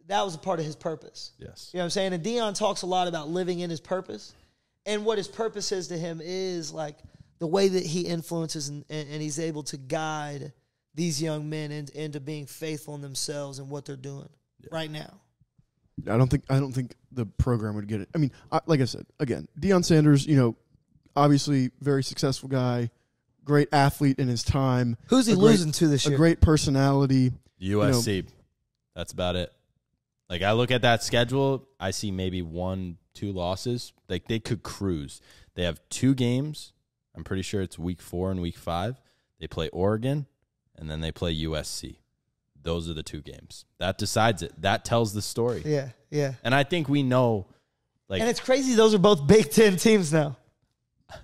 [SPEAKER 3] that was a part of his purpose.
[SPEAKER 2] Yes.
[SPEAKER 3] You know what I'm saying? And Deion talks a lot about living in his purpose. And what his purpose is to him is like the way that he influences and he's able to guide these young men into being faithful in themselves and what they're doing right now.
[SPEAKER 1] I don't think the program would get it. I mean, like I said, again, Deion Sanders, obviously very successful guy, great athlete in his time.
[SPEAKER 3] Who's he losing to this year?
[SPEAKER 1] A great personality.
[SPEAKER 2] USC. That's about it. Like, I look at that schedule, I see maybe 1-2 losses. Like, they could cruise. They have 2 games. I'm pretty sure it's week 4 and week 5. They play Oregon, and then they play USC. Those are the 2 games. That decides it. That tells the story.
[SPEAKER 3] Yeah, yeah.
[SPEAKER 2] And I think we know.
[SPEAKER 3] And it's crazy those are both Big Ten teams now.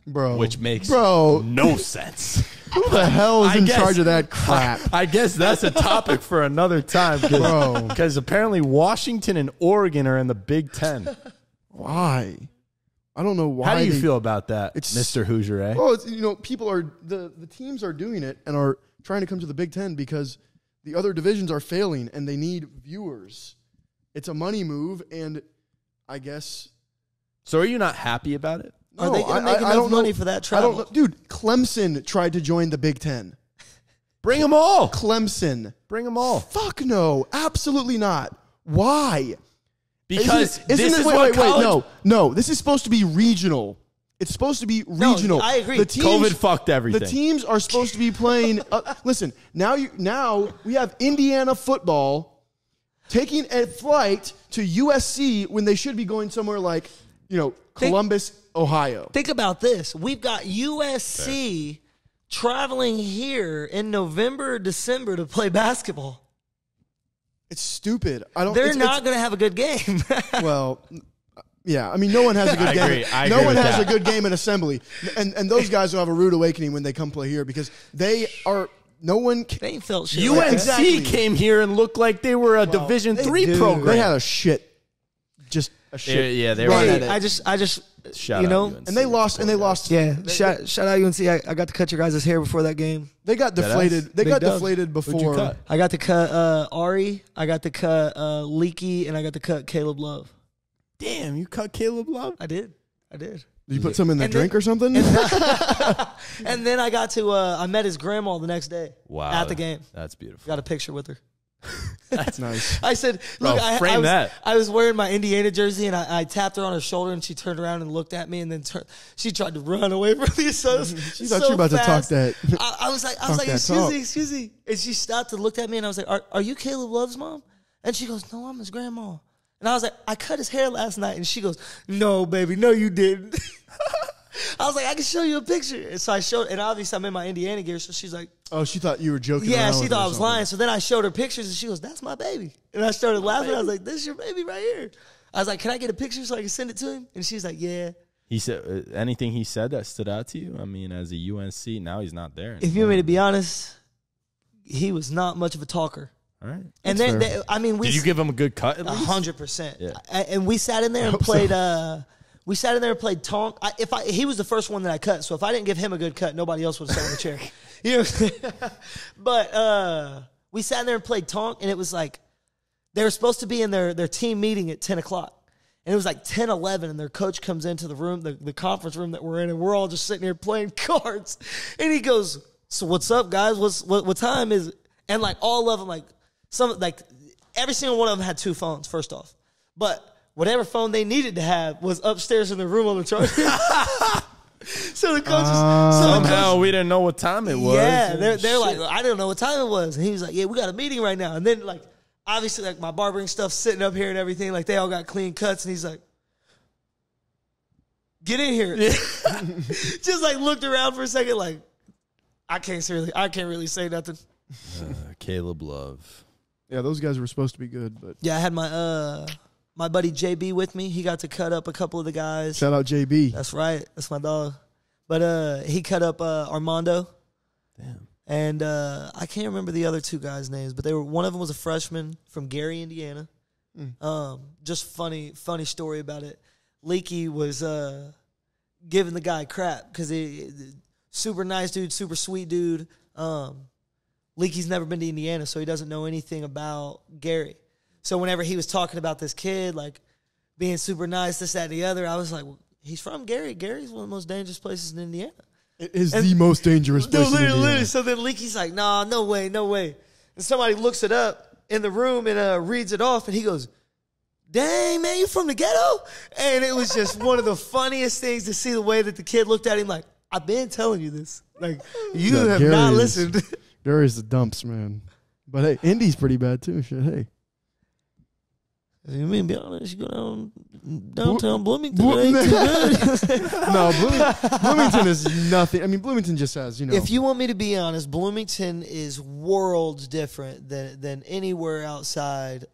[SPEAKER 1] Bro.
[SPEAKER 2] Which makes no sense.
[SPEAKER 1] Who the hell is in charge of that crap?
[SPEAKER 2] I guess that's a topic for another time.
[SPEAKER 1] Bro.
[SPEAKER 2] Because apparently Washington and Oregon are in the Big Ten.
[SPEAKER 1] Why? I don't know why.
[SPEAKER 2] How do you feel about that, Mr. Hoosier?
[SPEAKER 1] Well, people are the teams are doing it and are trying to come to the Big Ten because the other divisions are failing and they need viewers. It's a money move, and I guess.
[SPEAKER 2] So are you not happy about it?
[SPEAKER 3] No, are they going to make enough money for that travel?
[SPEAKER 1] I don't know. Dude, Clemson tried to join the Big Ten.
[SPEAKER 2] Bring them all.
[SPEAKER 1] Clemson.
[SPEAKER 2] Bring them all.
[SPEAKER 1] Fuck no. Absolutely not. Why?
[SPEAKER 2] Because
[SPEAKER 1] No. This is supposed to be regional. It's supposed to be regional.
[SPEAKER 3] No, I agree.
[SPEAKER 2] COVID fucked everything.
[SPEAKER 1] The teams are supposed to be playing. Listen, now we have Indiana football taking a flight to USC when they should be going somewhere like, Columbus, Ohio.
[SPEAKER 3] Think about this. We've got USC traveling here in November or December to play basketball.
[SPEAKER 1] It's stupid.
[SPEAKER 3] They're not going to have a good game.
[SPEAKER 1] Well, yeah. I mean, no one has a good game. No one has a good game in assembly. And those guys will have a rude awakening when they come play here because they are no one
[SPEAKER 3] they ain't felt shit.
[SPEAKER 2] UNC came here and looked like they were a Division III program.
[SPEAKER 1] They had a shit. Just a shit.
[SPEAKER 2] Yeah, they were.
[SPEAKER 3] I just
[SPEAKER 2] shout
[SPEAKER 3] you know,
[SPEAKER 2] out UNC.
[SPEAKER 1] and they lost.
[SPEAKER 3] Yeah, shout out UNC. I got to cut your guys' hair before that game.
[SPEAKER 1] They got deflated. They got deflated
[SPEAKER 2] Who'd you
[SPEAKER 1] before.
[SPEAKER 2] cut?
[SPEAKER 3] I got to cut Ari. I got to cut Leaky, and I got to cut Caleb Love.
[SPEAKER 2] Damn, you cut Caleb Love?
[SPEAKER 3] I did.
[SPEAKER 1] Did you put some in the drink or something?
[SPEAKER 3] And then I got to I met his grandma the next day.
[SPEAKER 2] Wow,
[SPEAKER 3] at the game.
[SPEAKER 2] That's beautiful.
[SPEAKER 3] Got a picture with her.
[SPEAKER 1] That's nice.
[SPEAKER 3] I said, "Look,
[SPEAKER 2] Bro,
[SPEAKER 3] I was wearing my Indiana jersey, and I tapped her on her shoulder, and she turned around and looked at me, and then she tried to run away from me. So
[SPEAKER 1] she thought you were about to talk that.
[SPEAKER 3] I was like, excuse me, and she stopped and looked at me, and I was like, are you Caleb Love's mom? And she goes, no, I'm his grandma. And I was like, I cut his hair last night, and she goes, no, baby, no, you didn't. I was like, I can show you a picture. And so I showed, and obviously I'm in my Indiana gear, so she's like,
[SPEAKER 1] oh, she thought you were joking.
[SPEAKER 3] Yeah,
[SPEAKER 1] around
[SPEAKER 3] she
[SPEAKER 1] with
[SPEAKER 3] thought
[SPEAKER 1] her
[SPEAKER 3] I was lying. So then I showed her pictures, and she goes, that's my baby. And I started laughing. I was like, this is your baby right here. I was like, can I get a picture so I can send it to him? And she's like, yeah.
[SPEAKER 2] He said anything he said that stood out to you? I mean, as a UNC, now he's not there anymore.
[SPEAKER 3] If you want me to be honest, he was not much of a talker.
[SPEAKER 2] All right.
[SPEAKER 3] And then, did
[SPEAKER 2] you give him a good cut at least?
[SPEAKER 3] 100%.
[SPEAKER 2] Yeah.
[SPEAKER 3] And we sat in there and played. We sat in there and played tonk. He was the first one that I cut. So if I didn't give him a good cut, nobody else would have sat in the chair. You know what I'm saying? But we sat in there and played tonk, and it was like they were supposed to be in their team meeting at 10 o'clock. And it was like 10, 11, and their coach comes into the room, the conference room that we're in, and we're all just sitting here playing cards. And he goes, so what's up, guys? What time is it? And like all of them, every single one of them had 2 phones, first off. But whatever phone they needed to have was upstairs in the room on the charger. So the coaches
[SPEAKER 2] somehow we didn't know what time it was.
[SPEAKER 3] Yeah, they're like, I didn't know what time it was. And he was like, yeah, we got a meeting right now. And then like obviously like my barbering stuff sitting up here and everything, like they all got clean cuts, and he's like, get in here. Yeah. Just like looked around for a second, like I can't really say nothing.
[SPEAKER 2] Caleb Love.
[SPEAKER 1] Yeah, those guys were supposed to be good, but
[SPEAKER 3] yeah, I had my buddy JB with me. He got to cut up a couple of the guys.
[SPEAKER 1] Shout out JB.
[SPEAKER 3] That's right. That's my dog. But he cut up Armando.
[SPEAKER 2] Damn.
[SPEAKER 3] And I can't remember the other 2 guys' names, but one of them was a freshman from Gary, Indiana. Just funny story about it. Leaky was giving the guy crap because he super nice dude, super sweet dude. Leaky's never been to Indiana, so he doesn't know anything about Gary. So whenever he was talking about this kid, like being super nice, this, that, and the other, I was like, well, he's from Gary. Gary's one of the most dangerous places in Indiana.
[SPEAKER 1] It is the most dangerous place in Indiana.
[SPEAKER 3] Literally. So then Leaky's like, nah, no way. And somebody looks it up in the room and reads it off, and he goes, dang, man, you from the ghetto? And it was just one of the funniest things to see the way that the kid looked at him like, I've been telling you this. Like, you have not listened.
[SPEAKER 1] Gary's the dumps, man. But hey, Indy's pretty bad too. Shit, hey.
[SPEAKER 3] You mean be honest? You go downtown Bloomington. Ain't too good.
[SPEAKER 1] No, Bloomington is nothing. I mean, Bloomington just has,
[SPEAKER 3] If you want me to be honest, Bloomington is worlds different than anywhere outside.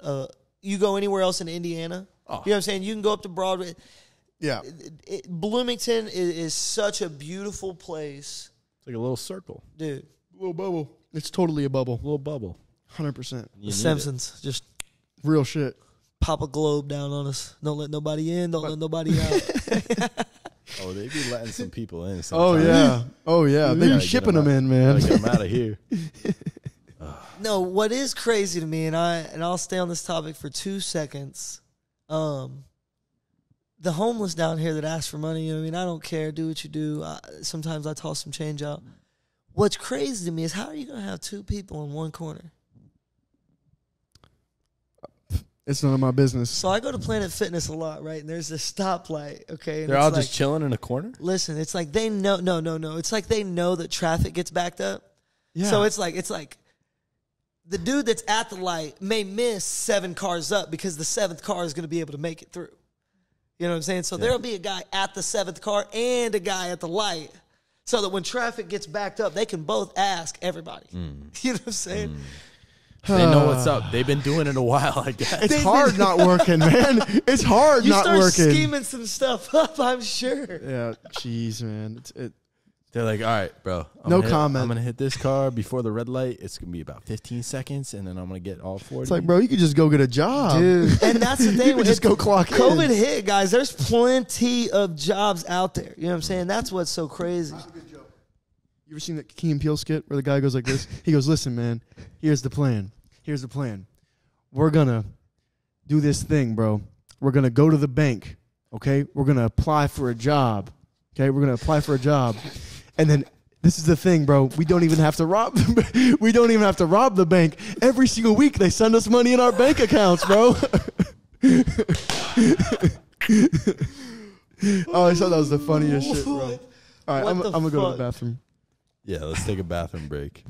[SPEAKER 3] You go anywhere else in Indiana. You know what I'm saying? You can go up to Broadway.
[SPEAKER 1] Yeah.
[SPEAKER 3] Bloomington is such a beautiful place.
[SPEAKER 2] It's like a little circle.
[SPEAKER 3] Dude.
[SPEAKER 1] A little bubble. It's totally a bubble.
[SPEAKER 2] Little bubble.
[SPEAKER 1] 100%.
[SPEAKER 3] The Simpsons. Just
[SPEAKER 1] real shit.
[SPEAKER 3] Pop a globe down on us. Don't let nobody in. Don't let nobody out.
[SPEAKER 2] Oh, they be letting some people in sometimes.
[SPEAKER 1] Oh, yeah. They be shipping them in, man.
[SPEAKER 2] Gotta get them out of here.
[SPEAKER 3] No, what is crazy to me, and I'll stay on this topic for 2 seconds. The homeless down here that ask for money, I mean, I don't care. Do what you do. Sometimes I toss some change out. What's crazy to me is how are you going to have 2 people in one corner?
[SPEAKER 1] It's none of my business.
[SPEAKER 3] So I go to Planet Fitness a lot, right? And there's this stoplight, okay? And
[SPEAKER 2] they're all just chilling in a corner?
[SPEAKER 3] Listen, it's like they know, no. It's like they know that traffic gets backed up.
[SPEAKER 1] Yeah.
[SPEAKER 3] So it's like the dude that's at the light may miss 7 cars up because the 7th car is going to be able to make it through. You know what I'm saying? So there'll be a guy at the 7th car and a guy at the light, so that when traffic gets backed up, they can both ask everybody. You know what I'm saying?
[SPEAKER 2] They know what's up. They've been doing it a while, I guess.
[SPEAKER 1] It's hard not working, man. It's hard not working.
[SPEAKER 3] You start scheming some stuff up, I'm sure.
[SPEAKER 1] Yeah, jeez, man.
[SPEAKER 2] They're like, all right, bro.
[SPEAKER 1] No comment.
[SPEAKER 2] I'm going to hit this car before the red light. It's going to be about 15 seconds, and then I'm going to get all 40.
[SPEAKER 1] It's like, bro, you could just go get a job.
[SPEAKER 3] Dude. And that's the thing.
[SPEAKER 1] Just go clock in.
[SPEAKER 3] COVID hit, guys. There's plenty of jobs out there. You know what I'm saying? That's what's so crazy.
[SPEAKER 1] That's a good joke. You ever seen that Key and Peele skit where the guy goes like this? He goes, listen, man, here's the plan. Here's the plan. We're going to do this thing, bro. We're going to go to the bank, okay? We're going to apply for a job, okay? We're going to apply for a job. And then this is the thing, bro. We don't even have to rob the bank. Every single week they send us money in our bank accounts, bro. Oh, I thought that was the funniest shit, bro. All right, I'm going to go to the bathroom.
[SPEAKER 2] Yeah, let's take a bathroom break.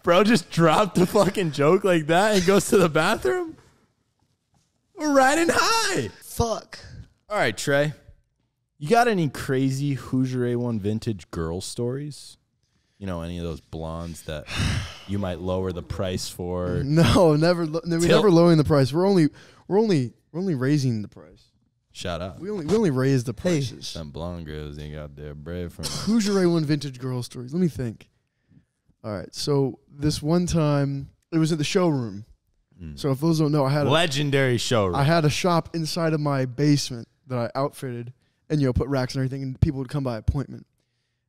[SPEAKER 2] Bro just dropped the fucking joke like that and goes to the bathroom? We're riding high.
[SPEAKER 3] Fuck.
[SPEAKER 2] All right, Trey. You got any crazy Hoosier A1 vintage girl stories? You know, any of those blondes that you might lower the price for?
[SPEAKER 1] No, never. We're never lowering the price. We're only raising the price.
[SPEAKER 2] Shout out.
[SPEAKER 1] We only raise the prices.
[SPEAKER 2] Some blonde girls ain't got their bread from
[SPEAKER 1] Hoosier A1 vintage girl stories. Let me think. All right, so this one time it was at the showroom. So if those don't know, I had
[SPEAKER 2] legendary showroom.
[SPEAKER 1] I had a shop inside of my basement that I outfitted, and put racks and everything, and people would come by appointment.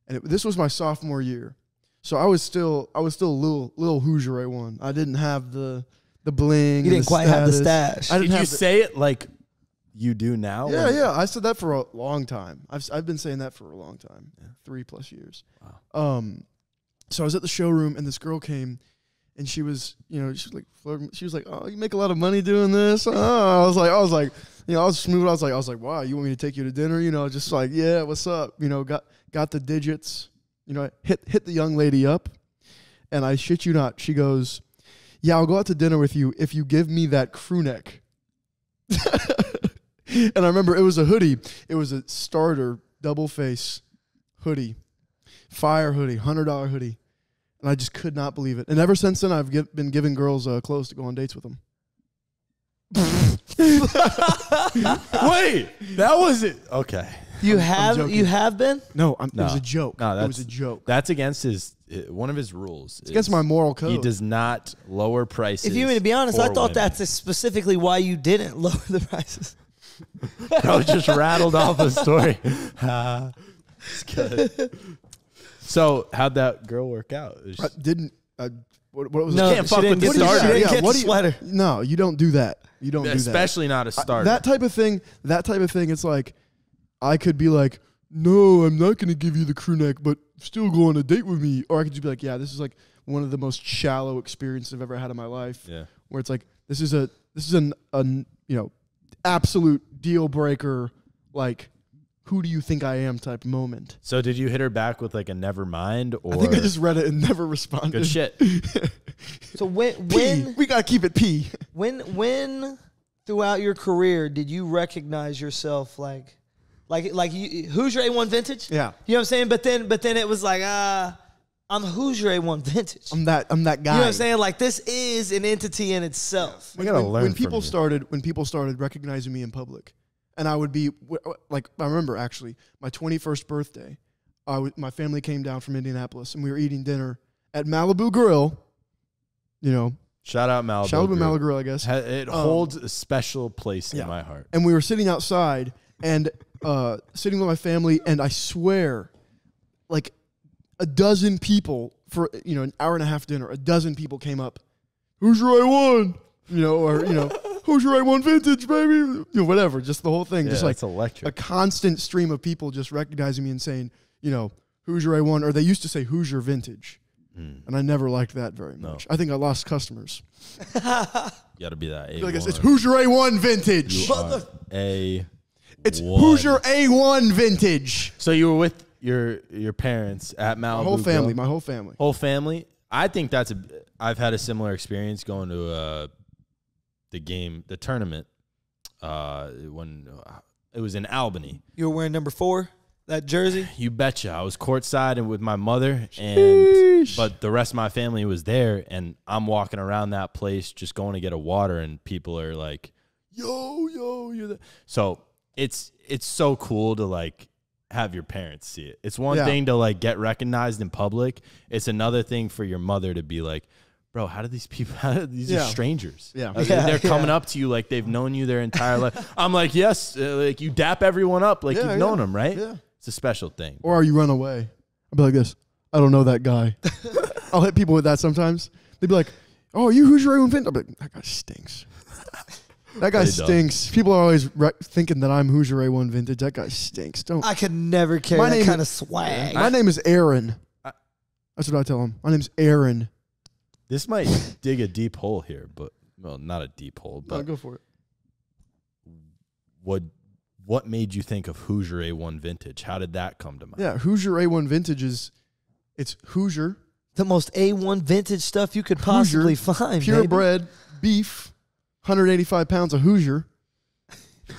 [SPEAKER 1] And this was my sophomore year, so I was still a little Hoosier A1. I didn't have the bling.
[SPEAKER 3] You didn't quite have the stash.
[SPEAKER 2] Did you say it like you do now?
[SPEAKER 1] Yeah. I said that for a long time. I've been saying that for a long time, 3+ years. Wow. So I was at the showroom, and this girl came, and she was like flirting. She was like, "Oh, you make a lot of money doing this." Oh, I was like, I was smooth. I was like, "Wow, you want me to take you to dinner?" Just like, "Yeah, what's up?" Got the digits. Hit the young lady up, and I shit you not, she goes, "Yeah, I'll go out to dinner with you if you give me that crew neck." And I remember it was a hoodie. It was a starter double face hoodie. Fire hoodie, $100 hoodie. And I just could not believe it. And ever since then, I've been giving girls clothes to go on dates with them.
[SPEAKER 2] Wait, that was it. Okay.
[SPEAKER 3] You have been?
[SPEAKER 1] No, it was a joke.
[SPEAKER 2] No,
[SPEAKER 1] it was a joke.
[SPEAKER 2] That's against one of his rules.
[SPEAKER 1] It's against my moral code.
[SPEAKER 2] He does not lower prices.
[SPEAKER 3] If you mean to be honest, I thought
[SPEAKER 2] women.
[SPEAKER 3] that's specifically why you didn't lower the prices.
[SPEAKER 2] Bro just rattled off a story. It's good. So how'd that girl work out?
[SPEAKER 1] I didn't. What was
[SPEAKER 3] No,
[SPEAKER 1] it?
[SPEAKER 2] Can't
[SPEAKER 3] she
[SPEAKER 2] fuck
[SPEAKER 3] didn't
[SPEAKER 2] with the
[SPEAKER 3] get
[SPEAKER 2] starter.
[SPEAKER 3] She didn't
[SPEAKER 1] Yeah,
[SPEAKER 3] get
[SPEAKER 1] what
[SPEAKER 3] the
[SPEAKER 1] do you-
[SPEAKER 3] sweater.
[SPEAKER 1] No, you don't do that. You don't do that.
[SPEAKER 2] Especially not a starter.
[SPEAKER 1] That type of thing. It's like I could be like, "No, I'm not going to give you the crew neck, but still go on a date with me." Or I could just be like, "Yeah, this is like one of the most shallow experiences I've ever had in my life."
[SPEAKER 2] Yeah.
[SPEAKER 1] Where it's like this is an absolute deal breaker, like, who do you think I am type moment.
[SPEAKER 2] So did you hit her back with like a never mind, or
[SPEAKER 1] I think I just read it and never responded.
[SPEAKER 2] good shit?
[SPEAKER 3] So when
[SPEAKER 1] we gotta keep it P.
[SPEAKER 3] when throughout your career did you recognize yourself like Hoosier A1 vintage?
[SPEAKER 1] Yeah.
[SPEAKER 3] You know what I'm saying? But then it was like, I'm Hoosier A1 vintage.
[SPEAKER 1] I'm that guy.
[SPEAKER 3] You know what I'm saying? Like, this is an entity in itself.
[SPEAKER 2] I gotta learn
[SPEAKER 1] when
[SPEAKER 2] from
[SPEAKER 1] people
[SPEAKER 2] you.
[SPEAKER 1] started recognizing me in public, and I would be like, I remember actually my 21st birthday, my family came down from Indianapolis, and we were eating dinner at Malibu Grill.
[SPEAKER 2] Shout out Malibu.
[SPEAKER 1] Malibu Grill, I guess.
[SPEAKER 2] It holds a special place in my heart.
[SPEAKER 1] And we were sitting outside and sitting with my family, and I swear, like a dozen people for an hour and a half dinner, a dozen people came up. Hoosier A1, or Hoosier A1 vintage, baby, whatever. Just the whole thing,
[SPEAKER 2] Yeah,
[SPEAKER 1] just like
[SPEAKER 2] it's electric.
[SPEAKER 1] a constant stream of people just recognizing me and saying, Hoosier A1, or they used to say Hoosier vintage. And I never liked that very much. I think I lost customers.
[SPEAKER 2] You got to be that A1.
[SPEAKER 1] Like it's Hoosier A1 vintage.
[SPEAKER 2] You are A1.
[SPEAKER 1] It's Hoosier A1 vintage.
[SPEAKER 2] So you were with your parents at Malibu.
[SPEAKER 1] My whole family.
[SPEAKER 2] Whole family. I think I've had a similar experience going to the tournament when It was in Albany.
[SPEAKER 3] You were wearing number 4, that jersey?
[SPEAKER 2] You betcha. I was courtside and with my mother, but the rest of my family was there, and I'm walking around that place just going to get a water, and people are like, yo, you're the. So it's so cool to like have your parents see it. It's one thing to like get recognized in public. It's another thing for your mother to be like, bro, how do these people, these are strangers. They're coming up to you like they've known you their entire life. I'm like, yes, like you dap everyone up like you've known them, right? Yeah. It's a special thing.
[SPEAKER 1] Or you run away. I'll be like this. I don't know that guy. I'll hit people with that sometimes. They'd be like, oh, are you Hoosier A1 Vintage? I'll be like, that guy stinks. That guy stinks. People are always thinking that I'm Hoosier A1 Vintage. That guy stinks.
[SPEAKER 3] I could never carry that kind of swag.
[SPEAKER 1] My name is Aaron. That's what I tell him. My name's Aaron.
[SPEAKER 2] This might dig a deep hole here, but well, not a deep hole. But
[SPEAKER 1] no, go for it.
[SPEAKER 2] What made you think of Hoosier A1 Vintage? How did that come to mind?
[SPEAKER 1] Yeah, Hoosier A1 Vintage it's Hoosier.
[SPEAKER 3] The most A1 vintage stuff you could possibly find.
[SPEAKER 1] Purebred beef, 185 pounds of Hoosier.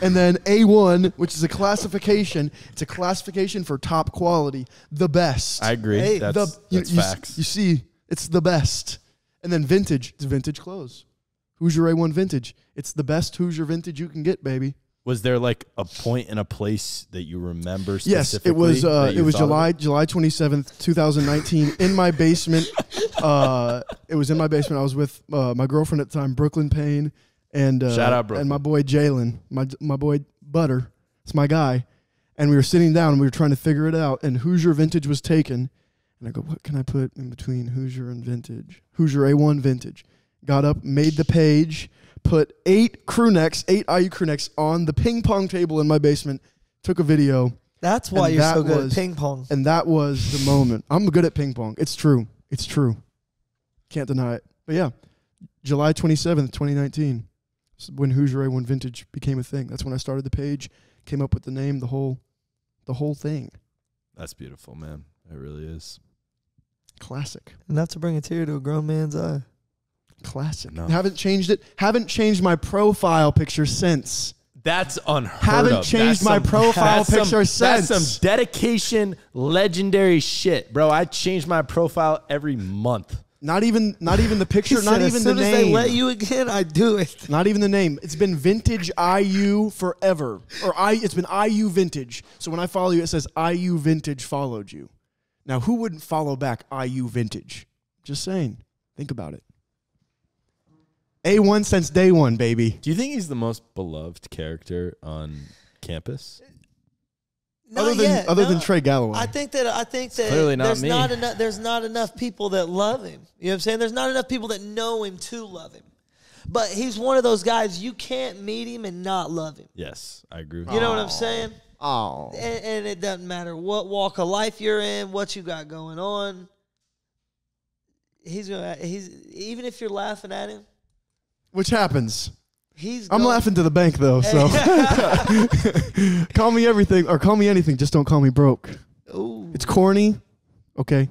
[SPEAKER 1] And then A1, which is a classification. It's a classification for top quality. The best.
[SPEAKER 2] I agree. Hey, that's facts.
[SPEAKER 1] You see, it's the best. And then vintage. It's vintage clothes. Hoosier A1 Vintage. It's the best Hoosier vintage you can get, baby.
[SPEAKER 2] Was there like a point in a place that you remember specifically?
[SPEAKER 1] Yes, it was. It was July 27th, 2019, in my basement. It was in my basement. I was with my girlfriend at the time, Brooklyn Payne, and
[SPEAKER 2] shout out Brooklyn.
[SPEAKER 1] And my boy Jalen, my boy Butter. It's my guy, and we were sitting down and we were trying to figure it out. And Hoosier Vintage was taken, and I go, what can I put in between Hoosier and Vintage? Hoosier A1 Vintage. Got up, made the page. Put 8 crew necks, 8 IU crew necks on the ping pong table in my basement. Took a video.
[SPEAKER 3] That's why you're so good at ping pong.
[SPEAKER 1] And that was the moment. I'm good at ping pong. It's true. It's true. Can't deny it. But yeah, July 27th, 2019, when Hoosier A1 Vintage became a thing. That's when I started the page, came up with the name, the whole thing.
[SPEAKER 2] That's beautiful, man. It really is.
[SPEAKER 1] Classic.
[SPEAKER 3] Enough to bring a tear to a grown man's eye.
[SPEAKER 1] Classic. No. Haven't changed it. Haven't changed my profile picture since.
[SPEAKER 2] That's unheard of.
[SPEAKER 1] Haven't changed my profile picture since.
[SPEAKER 2] That's some dedication, legendary shit, bro. I change my profile every month.
[SPEAKER 1] Not even the picture. Not even the name. As soon as
[SPEAKER 3] they let you again, I do it.
[SPEAKER 1] Not even the name. It's been Vintage IU forever, it's been IU Vintage. So when I follow you, it says IU Vintage followed you. Now who wouldn't follow back IU Vintage? Just saying. Think about it. A1 since day one, baby.
[SPEAKER 2] Do you think he's the most beloved character on campus?
[SPEAKER 1] Other than Trey Galloway.
[SPEAKER 3] I think that
[SPEAKER 2] clearly not
[SPEAKER 3] there's not enough people that love him. You know what I'm saying? There's not enough people that know him to love him. But he's one of those guys you can't meet him and not love him.
[SPEAKER 2] Yes, I agree.
[SPEAKER 3] You know what I'm saying?
[SPEAKER 1] Oh.
[SPEAKER 3] And it doesn't matter what walk of life you're in, what you got going on. He's even if you're laughing at him.
[SPEAKER 1] Which happens. I'm laughing to the bank, though, so call me everything or call me anything. Just don't call me broke.
[SPEAKER 3] Ooh.
[SPEAKER 1] It's corny. Okay.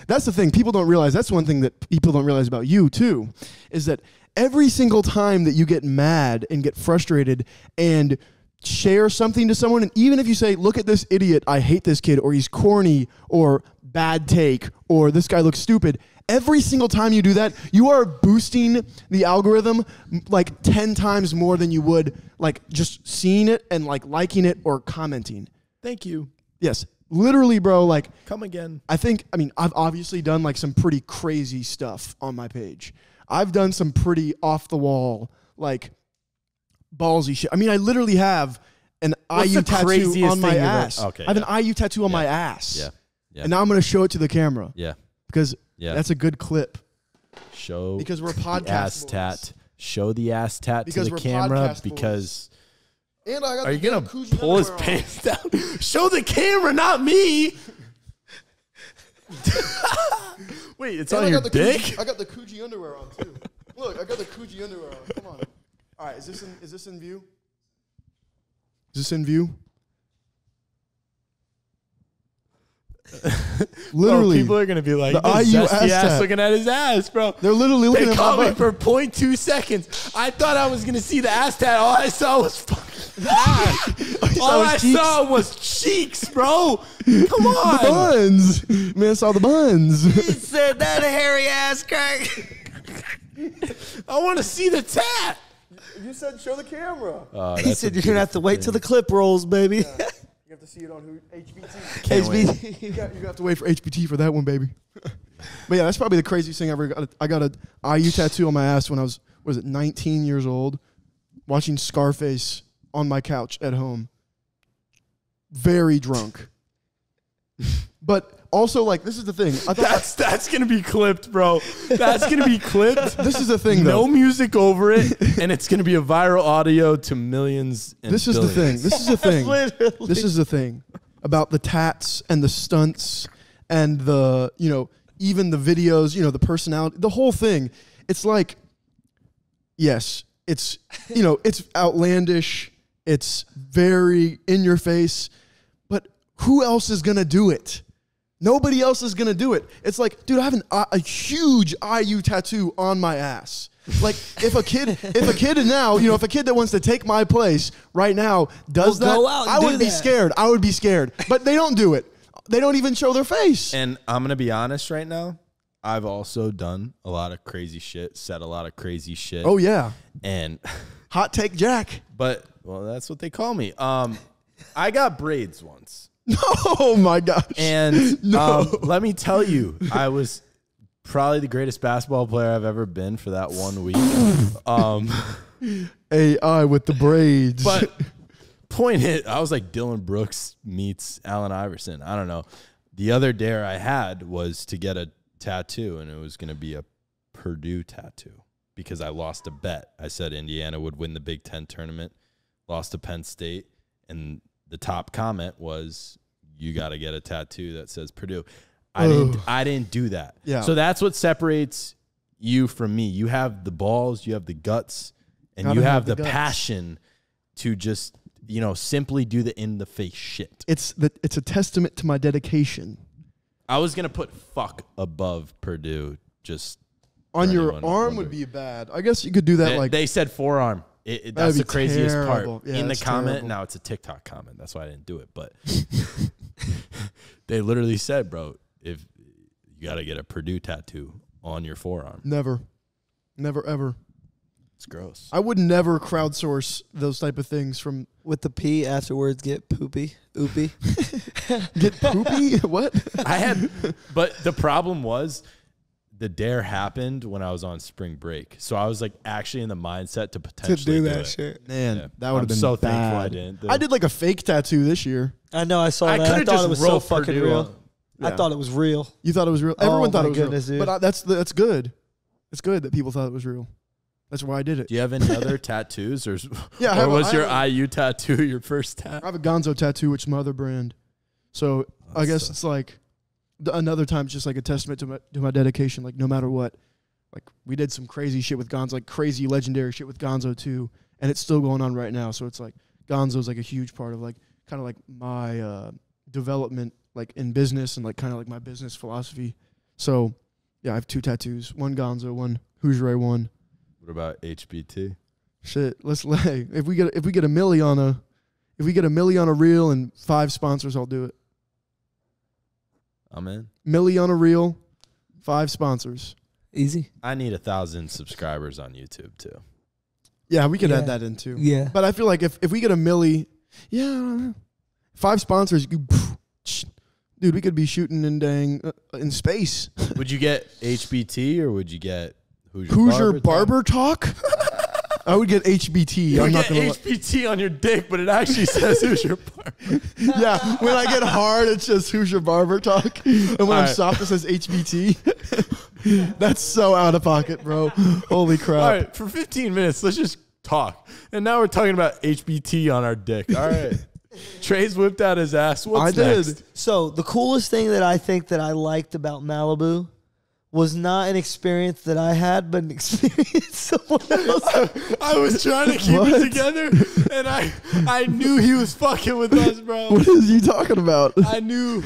[SPEAKER 1] That's the thing. People don't realize. That's one thing that people don't realize about you, too, is that every single time that you get mad and get frustrated and share something to someone, and even if you say, look at this idiot, I hate this kid, or he's corny, or bad take, or this guy looks stupid, every single time you do that, you are boosting the algorithm like 10 times more than you would like just seeing it and like liking it or commenting.
[SPEAKER 2] Thank you.
[SPEAKER 1] Yes. Literally, bro, like
[SPEAKER 2] come again.
[SPEAKER 1] I've obviously done like some pretty crazy stuff on my page. I've done some pretty off the wall, like ballsy shit. I mean, I literally have an IU tattoo on my ass.
[SPEAKER 2] Okay,
[SPEAKER 1] I have an IU tattoo on my ass.
[SPEAKER 2] Yeah.
[SPEAKER 1] And now I'm going to show it to the camera.
[SPEAKER 2] Yeah.
[SPEAKER 1] Because that's a good clip. Because we're podcast
[SPEAKER 2] ass tat. Show the ass tat to the camera because.
[SPEAKER 1] And I got
[SPEAKER 2] are you gonna pull his pants down? Show the camera, not me. Wait, it's on your dick.
[SPEAKER 1] I got the Coogee underwear on too. Look, I got the Coogee underwear on. Come on. All right, is this in view? Is this in view? Literally,
[SPEAKER 2] people are gonna be like,
[SPEAKER 1] the IU
[SPEAKER 2] ass looking at his ass, bro.
[SPEAKER 1] They're literally looking at my butt.
[SPEAKER 2] They caught me for 0.2 seconds. I thought I was gonna see the ass tat. All I saw was fucking. All I saw was cheeks, bro. Come on.
[SPEAKER 1] The buns. Man, I saw the buns.
[SPEAKER 3] He said that hairy ass crack.
[SPEAKER 2] I want to see the tat.
[SPEAKER 1] You said show the camera.
[SPEAKER 3] He said you're going to have to wait till the clip rolls, baby.
[SPEAKER 1] You have to see it on HBT.
[SPEAKER 3] HBT.
[SPEAKER 1] You have to wait for HBT for that one, baby. But yeah, that's probably the craziest thing I ever got. I got a IU tattoo on my ass when I was it 19 years old, watching Scarface on my couch at home. Very drunk. But also, like, this is the thing. I thought
[SPEAKER 2] that's gonna be clipped, bro. That's gonna be clipped.
[SPEAKER 1] This is the thing, though.
[SPEAKER 2] No music over it, and it's gonna be a viral audio to millions. And
[SPEAKER 1] this is
[SPEAKER 2] billions.
[SPEAKER 1] the thing. This is the thing.
[SPEAKER 3] Literally.
[SPEAKER 1] This is the thing about the tats and the stunts and the, you know, even the videos, you know, the personality, the whole thing. It's like, yes, it's, you know, it's outlandish. It's very in your face. But who else is gonna do it? Nobody else is gonna do it. It's like, dude, I have a huge IU tattoo on my ass. Like, if a kid now, you know, if a kid that wants to take my place right now does that, I would be scared. I would be scared. But they don't do it. They don't even show their face.
[SPEAKER 2] And I'm gonna be honest right now. I've also done a lot of crazy shit, said a lot of crazy shit.
[SPEAKER 1] Oh yeah,
[SPEAKER 2] and
[SPEAKER 1] hot take Jack.
[SPEAKER 2] But well, that's what they call me. I got braids once.
[SPEAKER 1] Oh my gosh!
[SPEAKER 2] And let me tell you, I was probably the greatest basketball player I've ever been for that 1 week.
[SPEAKER 1] AI with the braids.
[SPEAKER 2] But point hit, I was like Dylan Brooks meets Allen Iverson. I don't know. The other dare I had was to get a tattoo, and it was going to be a Purdue tattoo because I lost a bet. I said Indiana would win the Big Ten tournament, lost to Penn State, and the top comment was, "You got to get a tattoo that says Purdue." I didn't do that.
[SPEAKER 1] Yeah.
[SPEAKER 2] So that's what separates you from me. You have the balls, you have the guts, and
[SPEAKER 1] Gotta
[SPEAKER 2] you have the
[SPEAKER 1] guts.
[SPEAKER 2] passion to just, you know, simply do the in the face shit.
[SPEAKER 1] It's a testament to my dedication.
[SPEAKER 2] I was gonna put fuck above Purdue just
[SPEAKER 1] on your arm would be bad. I guess you could do that.
[SPEAKER 2] They said forearm. That's the craziest
[SPEAKER 1] terrible.
[SPEAKER 2] part.
[SPEAKER 1] Yeah,
[SPEAKER 2] in the comment,
[SPEAKER 1] terrible.
[SPEAKER 2] now it's a TikTok comment. That's why I didn't do it. But they literally said, bro, if you got to get a Purdue tattoo on your forearm.
[SPEAKER 1] Never, ever.
[SPEAKER 2] It's gross.
[SPEAKER 1] I would never crowdsource those type of things from.
[SPEAKER 3] With the P afterwards, get poopy. Oopy.
[SPEAKER 1] Get poopy? What?
[SPEAKER 2] But the problem was, the dare happened when I was on spring break. So I was like actually in the mindset to potentially do that
[SPEAKER 3] shit.
[SPEAKER 1] Man,
[SPEAKER 2] Yeah.
[SPEAKER 1] that would have been
[SPEAKER 2] so
[SPEAKER 1] bad.
[SPEAKER 2] thankful I didn't.
[SPEAKER 1] I did like a fake tattoo this year.
[SPEAKER 3] I know, I saw that. I
[SPEAKER 2] could've
[SPEAKER 3] thought
[SPEAKER 2] just
[SPEAKER 3] it was so
[SPEAKER 2] wrote
[SPEAKER 3] fucking
[SPEAKER 2] Purdue
[SPEAKER 3] real.
[SPEAKER 2] on-
[SPEAKER 3] I thought it was real.
[SPEAKER 1] You thought it was real? Everyone thought
[SPEAKER 3] my
[SPEAKER 1] it was
[SPEAKER 3] goodness,
[SPEAKER 1] real.
[SPEAKER 3] dude.
[SPEAKER 1] But that's good. It's good that people thought it was real. That's why I did it.
[SPEAKER 2] Do you have any other tattoos? Or
[SPEAKER 1] Yeah,
[SPEAKER 2] was your IU tattoo your first tat?
[SPEAKER 1] I have a Gonzo tattoo, which is my other brand. So I guess it's like another time, it's just like a testament to my dedication. Like no matter what, like we did some crazy shit with Gonzo, like crazy legendary shit with Gonzo too, and it's still going on right now. So it's like Gonzo's like a huge part of like kind of like my development, like in business and like kind of like my business philosophy. So yeah, I have 2 tattoos: one Gonzo, one Hoosier A1.
[SPEAKER 2] What about HBT?
[SPEAKER 1] Shit, if we get a milli on a reel and 5 sponsors, I'll do it.
[SPEAKER 2] I'm in.
[SPEAKER 1] Milli on a reel, 5 sponsors.
[SPEAKER 3] Easy.
[SPEAKER 2] I need 1,000 subscribers on YouTube too.
[SPEAKER 1] Yeah, we could
[SPEAKER 3] Yeah.
[SPEAKER 1] add that in too.
[SPEAKER 3] Yeah.
[SPEAKER 1] But I feel like if we get a milli, 5 sponsors, dude, we could be shooting in space.
[SPEAKER 2] Would you get HBT or would you get
[SPEAKER 1] Hoosier Barber Talk? I would get HBT.
[SPEAKER 2] You
[SPEAKER 1] I'm
[SPEAKER 2] would
[SPEAKER 1] not
[SPEAKER 2] get
[SPEAKER 1] gonna.
[SPEAKER 2] HBT on your dick, but it actually says Hoosier Barber.
[SPEAKER 1] Yeah, when I get hard, it's just Hoosier Barber Talk, and when I'm
[SPEAKER 2] right.
[SPEAKER 1] soft, it says HBT. That's so out of pocket, bro. Holy crap!
[SPEAKER 2] All right, for 15 minutes, let's just talk. And now we're talking about HBT on our dick. All right. Trey's whipped out his ass. What's next?
[SPEAKER 3] So the coolest thing that I think that I liked about Malibu was not an experience that I had, but an experience someone else.
[SPEAKER 2] I was trying to keep it together, and I knew he was fucking with us, bro.
[SPEAKER 1] What is you talking about?
[SPEAKER 2] I knew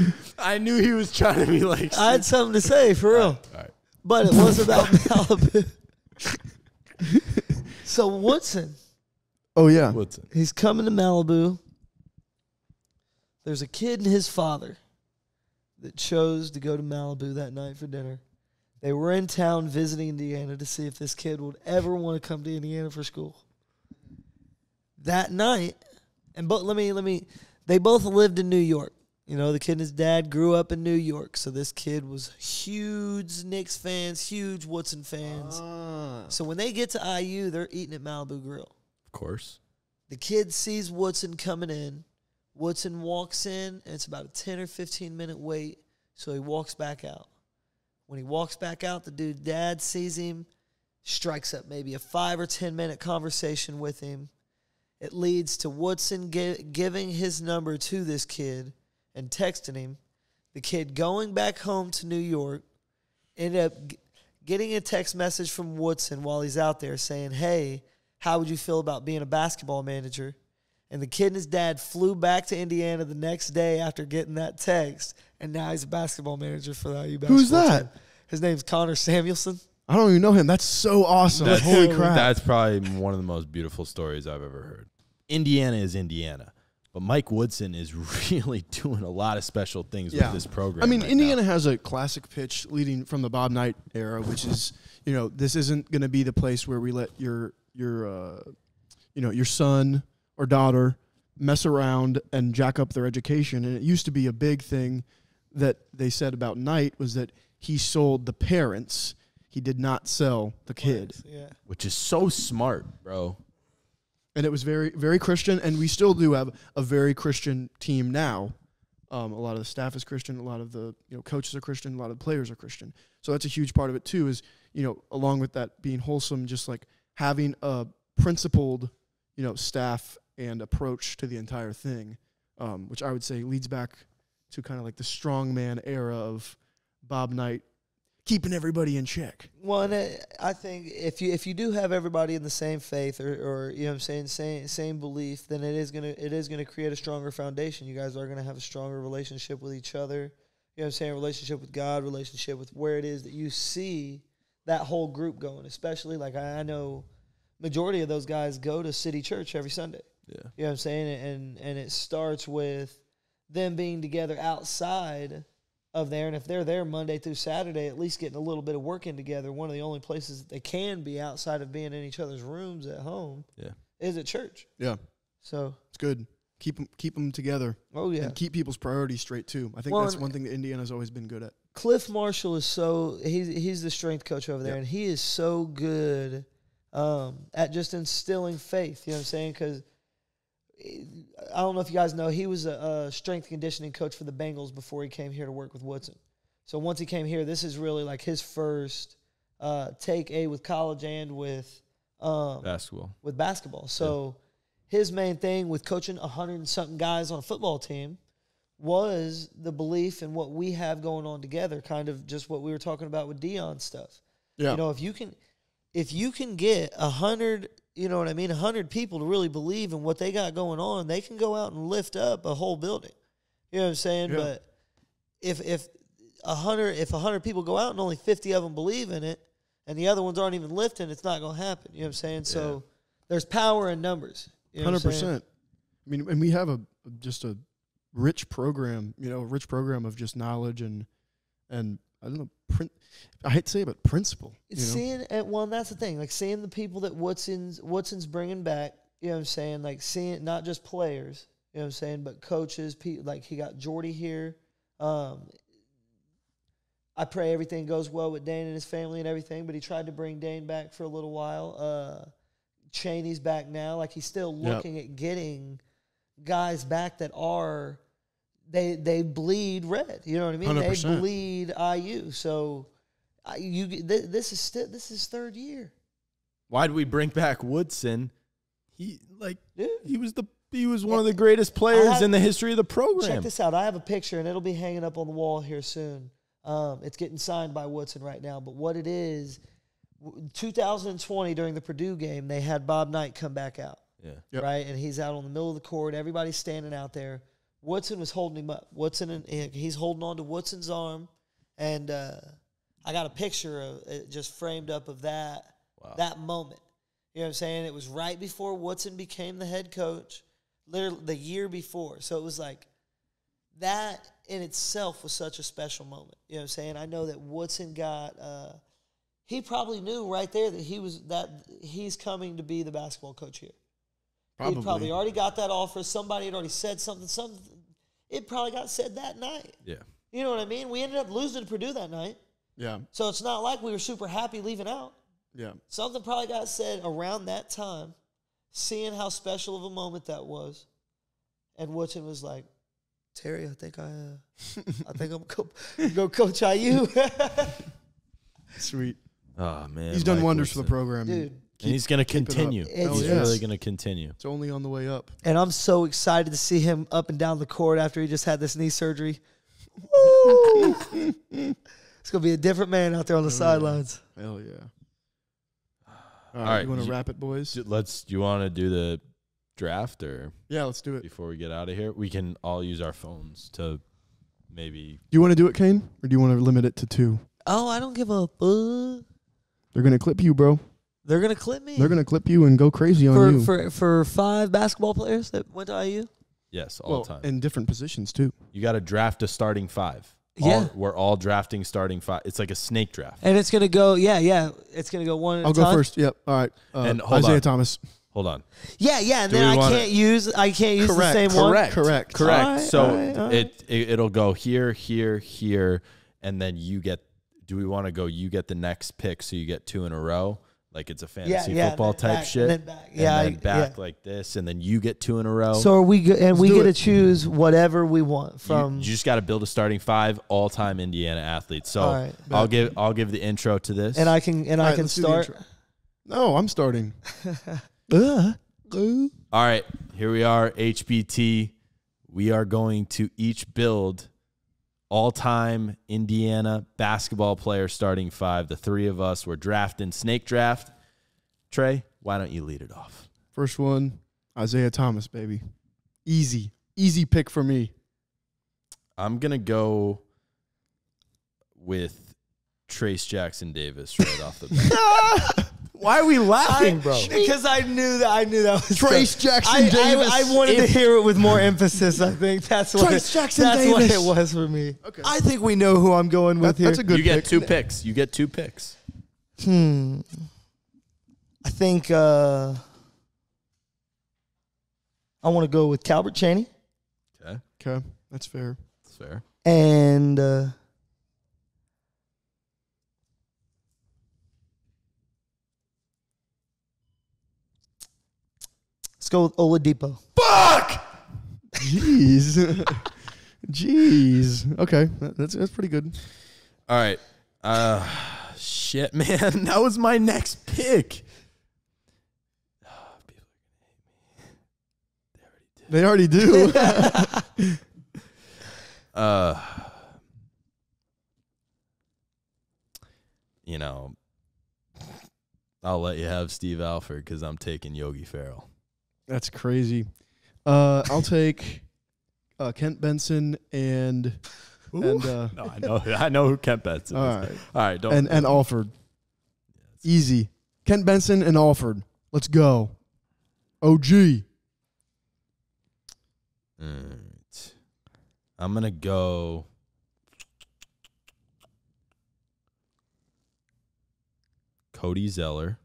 [SPEAKER 2] he was trying to be like.
[SPEAKER 3] I had something to say, for real.
[SPEAKER 2] All right.
[SPEAKER 3] But it was about Malibu. So Woodson,
[SPEAKER 1] Oh, yeah.
[SPEAKER 2] Woodson.
[SPEAKER 3] He's coming to Malibu. There's a kid and his father that chose to go to Malibu that night for dinner. They were in town visiting Indiana to see if this kid would ever want to come to Indiana for school. That night, and they both lived in New York. You know, the kid and his dad grew up in New York, so this kid was huge Knicks fans, huge Woodson fans. So when they get to IU, they're eating at Malibu Grill.
[SPEAKER 2] Of course.
[SPEAKER 3] The kid sees Woodson coming in. Woodson walks in, and it's about a 10 or 15-minute wait, so he walks back out. When he walks back out, the dude's dad sees him, strikes up maybe a 5 or 10-minute conversation with him. It leads to Woodson giving his number to this kid and texting him. The kid going back home to New York, ended up getting a text message from Woodson while he's out there saying, hey, how would you feel about being a basketball manager? And the kid and his dad flew back to Indiana the next day after getting that text, and now he's a basketball manager for the IU basketball
[SPEAKER 1] Who's that?
[SPEAKER 3] team. His name's Connor Samuelson.
[SPEAKER 1] I don't even know him. That's so awesome. Holy crap.
[SPEAKER 2] That's probably one of the most beautiful stories I've ever heard. Indiana is Indiana, but Mike Woodson is really doing a lot of special things with this program.
[SPEAKER 1] I mean,
[SPEAKER 2] right
[SPEAKER 1] Indiana
[SPEAKER 2] now.
[SPEAKER 1] has a classic pitch leading from the Bob Knight era, which is, you know, this isn't going to be the place where we let your son or daughter mess around and jack up their education. And it used to be a big thing that they said about Knight was that he sold the parents. He did not sell the kid.
[SPEAKER 3] Yeah.
[SPEAKER 2] Which is so smart, bro.
[SPEAKER 1] And it was very, very Christian, and we still do have a very Christian team now. A lot of the staff is Christian, a lot of the coaches are Christian, a lot of the players are Christian. So that's a huge part of it too. Is along with that being wholesome, just like having a principled, staff and approach to the entire thing, which I would say leads back to kind of like the strongman era of Bob Knight keeping everybody in check.
[SPEAKER 3] Well, and I think if you do have everybody in the same faith or same belief, then it is gonna create a stronger foundation. You guys are gonna have a stronger relationship with each other. Relationship with God, relationship with where it is that you see that whole group going. Especially like I know majority of those guys go to City Church every Sunday.
[SPEAKER 2] Yeah.
[SPEAKER 3] You know what I'm saying? And it starts with them being together outside of there, and if they're there Monday through Saturday, at least getting a little bit of work in together. One of the only places that they can be outside of being in each other's rooms at home is at church.
[SPEAKER 1] Yeah.
[SPEAKER 3] So
[SPEAKER 1] it's good. Keep them together.
[SPEAKER 3] Oh, yeah.
[SPEAKER 1] And keep people's priorities straight, too. I think that's one thing that Indiana's always been good at.
[SPEAKER 3] Cliff Marshall is he's the strength coach over there, and he is so good at just instilling faith. You know what I'm saying? Because I don't know if you guys know, he was a strength conditioning coach for the Bengals before he came here to work with Woodson. So once he came here, this is really like his first take with college and with
[SPEAKER 2] basketball.
[SPEAKER 3] With basketball. So his main thing with coaching 100-something guys on a football team was the belief in what we have going on together, kind of just what we were talking about with Dion's stuff.
[SPEAKER 1] Yeah.
[SPEAKER 3] If you can get 100, 100 people to really believe in what they got going on, they can go out and lift up a whole building. You know what I'm saying? Yeah. But if 100 people go out and only 50 of them believe in it, and the other ones aren't even lifting, it's not going to happen. You know what I'm saying? So there's power in numbers.
[SPEAKER 1] 100%. I mean, and we have just a rich program, rich program of just knowledge and I don't know, I hate to say it, but principle.
[SPEAKER 3] Well, and that's the thing, like seeing the people that Woodson's bringing back, you know what I'm saying, like seeing not just players, you know what I'm saying, but coaches, like he got Jordy here. I pray everything goes well with Dane and his family and everything, but he tried to bring Dane back for a little while. Cheney's back now. Like he's still looking at getting guys back that are they bleed red. You know what I mean?
[SPEAKER 1] 100%.
[SPEAKER 3] They bleed IU. So this is third year.
[SPEAKER 2] Why do we bring back Woodson? He was one of the greatest players in the history of the program.
[SPEAKER 3] Check this out. I have a picture, and it'll be hanging up on the wall here soon. It's getting signed by Woodson right now. But what it is, 2020 during the Purdue game, they had Bob Knight come back out.
[SPEAKER 2] Yeah.
[SPEAKER 1] Yep.
[SPEAKER 3] Right? And he's out on the middle of the court. Everybody's standing out there. Woodson was holding him up. He's holding on to Woodson's arm. And I got a picture of it just framed up of that moment. You know what I'm saying? It was right before Woodson became the head coach, literally the year before. So it was like that in itself was such a special moment. You know what I'm saying? I know that Woodson got he probably knew right there that he's coming to be the basketball coach here. He probably already got that offer. Somebody had already said something. It probably got said that night.
[SPEAKER 2] Yeah.
[SPEAKER 3] You know what I mean? We ended up losing to Purdue that night.
[SPEAKER 1] Yeah.
[SPEAKER 3] So it's not like we were super happy leaving out.
[SPEAKER 1] Yeah.
[SPEAKER 3] Something probably got said around that time, seeing how special of a moment that was. And Woodson was like, Terry, I think I'm go coach IU.
[SPEAKER 1] Sweet.
[SPEAKER 2] Oh, man.
[SPEAKER 1] He's done
[SPEAKER 2] Mike
[SPEAKER 1] wonders
[SPEAKER 2] Woodson.
[SPEAKER 1] for the program.
[SPEAKER 3] Dude.
[SPEAKER 2] And he's going to continue. He's really going to continue.
[SPEAKER 1] It's only on the way up.
[SPEAKER 3] And I'm so excited to see him up and down the court after he just had this knee surgery. Woo! It's going to be a different man out there on the sidelines.
[SPEAKER 1] Hell yeah.
[SPEAKER 2] All right.
[SPEAKER 1] You want to wrap it, boys?
[SPEAKER 2] Do you want to do the draft or
[SPEAKER 1] Yeah, let's do it.
[SPEAKER 2] before we get out of here? We can all use our phones to maybe.
[SPEAKER 1] Do you want to do it, Kane? Or do you want to limit it to 2?
[SPEAKER 3] Oh, I don't give a fuck.
[SPEAKER 1] They're going to clip you, bro.
[SPEAKER 3] They're going to clip me?
[SPEAKER 1] They're going to clip you and go crazy on you.
[SPEAKER 3] For 5 basketball players that went to IU?
[SPEAKER 2] Yes, all the time.
[SPEAKER 1] In different positions, too.
[SPEAKER 2] You got to draft a starting 5.
[SPEAKER 3] Yeah.
[SPEAKER 2] We're all drafting starting 5. It's like a snake draft.
[SPEAKER 3] And it's going to go, it's going to go one at a
[SPEAKER 1] I'll
[SPEAKER 3] time.
[SPEAKER 1] go first. Yep. All right.
[SPEAKER 2] And hold
[SPEAKER 1] Isaiah
[SPEAKER 2] on.
[SPEAKER 1] Thomas.
[SPEAKER 2] Hold on.
[SPEAKER 3] Yeah, and
[SPEAKER 2] Do
[SPEAKER 3] then
[SPEAKER 2] we
[SPEAKER 3] I
[SPEAKER 2] wanna-
[SPEAKER 3] can't use the same one.
[SPEAKER 1] Correct.
[SPEAKER 3] All right,
[SPEAKER 2] So
[SPEAKER 3] all right.
[SPEAKER 2] it'll go here, and then you get. Do we want to go? You get the next pick, so you get 2 in a row, like it's a fantasy football
[SPEAKER 3] and then
[SPEAKER 2] type
[SPEAKER 3] back,
[SPEAKER 2] shit.
[SPEAKER 3] and then back.
[SPEAKER 2] And then back like this, and then you get 2 in a row.
[SPEAKER 3] So are we and we
[SPEAKER 1] do
[SPEAKER 3] get to
[SPEAKER 1] it.
[SPEAKER 3] choose whatever we want from.
[SPEAKER 2] You just got to build a starting 5 all-time Indiana athletes. So
[SPEAKER 3] All right.
[SPEAKER 2] I'll give the intro to this,
[SPEAKER 3] and I can
[SPEAKER 1] right,
[SPEAKER 3] can
[SPEAKER 1] let's do the
[SPEAKER 3] start.
[SPEAKER 1] intro. No, I'm starting.
[SPEAKER 2] All right, here we are, HBT. We are going to each build all-time Indiana basketball player starting 5. The 3 of us were drafting snake draft. Trey, why don't you lead it off?
[SPEAKER 1] First one, Isaiah Thomas, baby. Easy pick for me.
[SPEAKER 2] I'm going to go with Trace Jackson Davis right off the bat. Why are we laughing, bro?
[SPEAKER 3] Because I knew that was
[SPEAKER 1] Trace Jackson Davis.
[SPEAKER 3] I wanted to hear it with more emphasis. I think that's what
[SPEAKER 1] Trace Jackson
[SPEAKER 3] that's what
[SPEAKER 1] Davis.
[SPEAKER 3] it was for me.
[SPEAKER 1] Okay.
[SPEAKER 3] I think we know who I'm going with here.
[SPEAKER 1] That's a good
[SPEAKER 2] You
[SPEAKER 1] pick.
[SPEAKER 2] get 2 picks. You get 2 picks.
[SPEAKER 3] I think I want to go with Calbert Chaney
[SPEAKER 2] Okay,
[SPEAKER 1] that's fair.
[SPEAKER 2] that's fair.
[SPEAKER 3] and let's go with Oladipo.
[SPEAKER 2] Fuck!
[SPEAKER 1] Jeez. Jeez. Okay, that's pretty good.
[SPEAKER 2] All right. Shit, man. That was my next pick.
[SPEAKER 1] They already do.
[SPEAKER 2] You know, I'll let you have Steve Alford because I'm taking Yogi Ferrell.
[SPEAKER 1] That's crazy. I'll take Kent Benson and
[SPEAKER 2] No, I know who Kent Benson
[SPEAKER 1] all
[SPEAKER 2] is.
[SPEAKER 1] right.
[SPEAKER 2] All right, don't
[SPEAKER 1] and Alford. Easy. Kent Benson and Alford. Let's go. OG.
[SPEAKER 2] All right. I'm gonna go. Cody Zeller.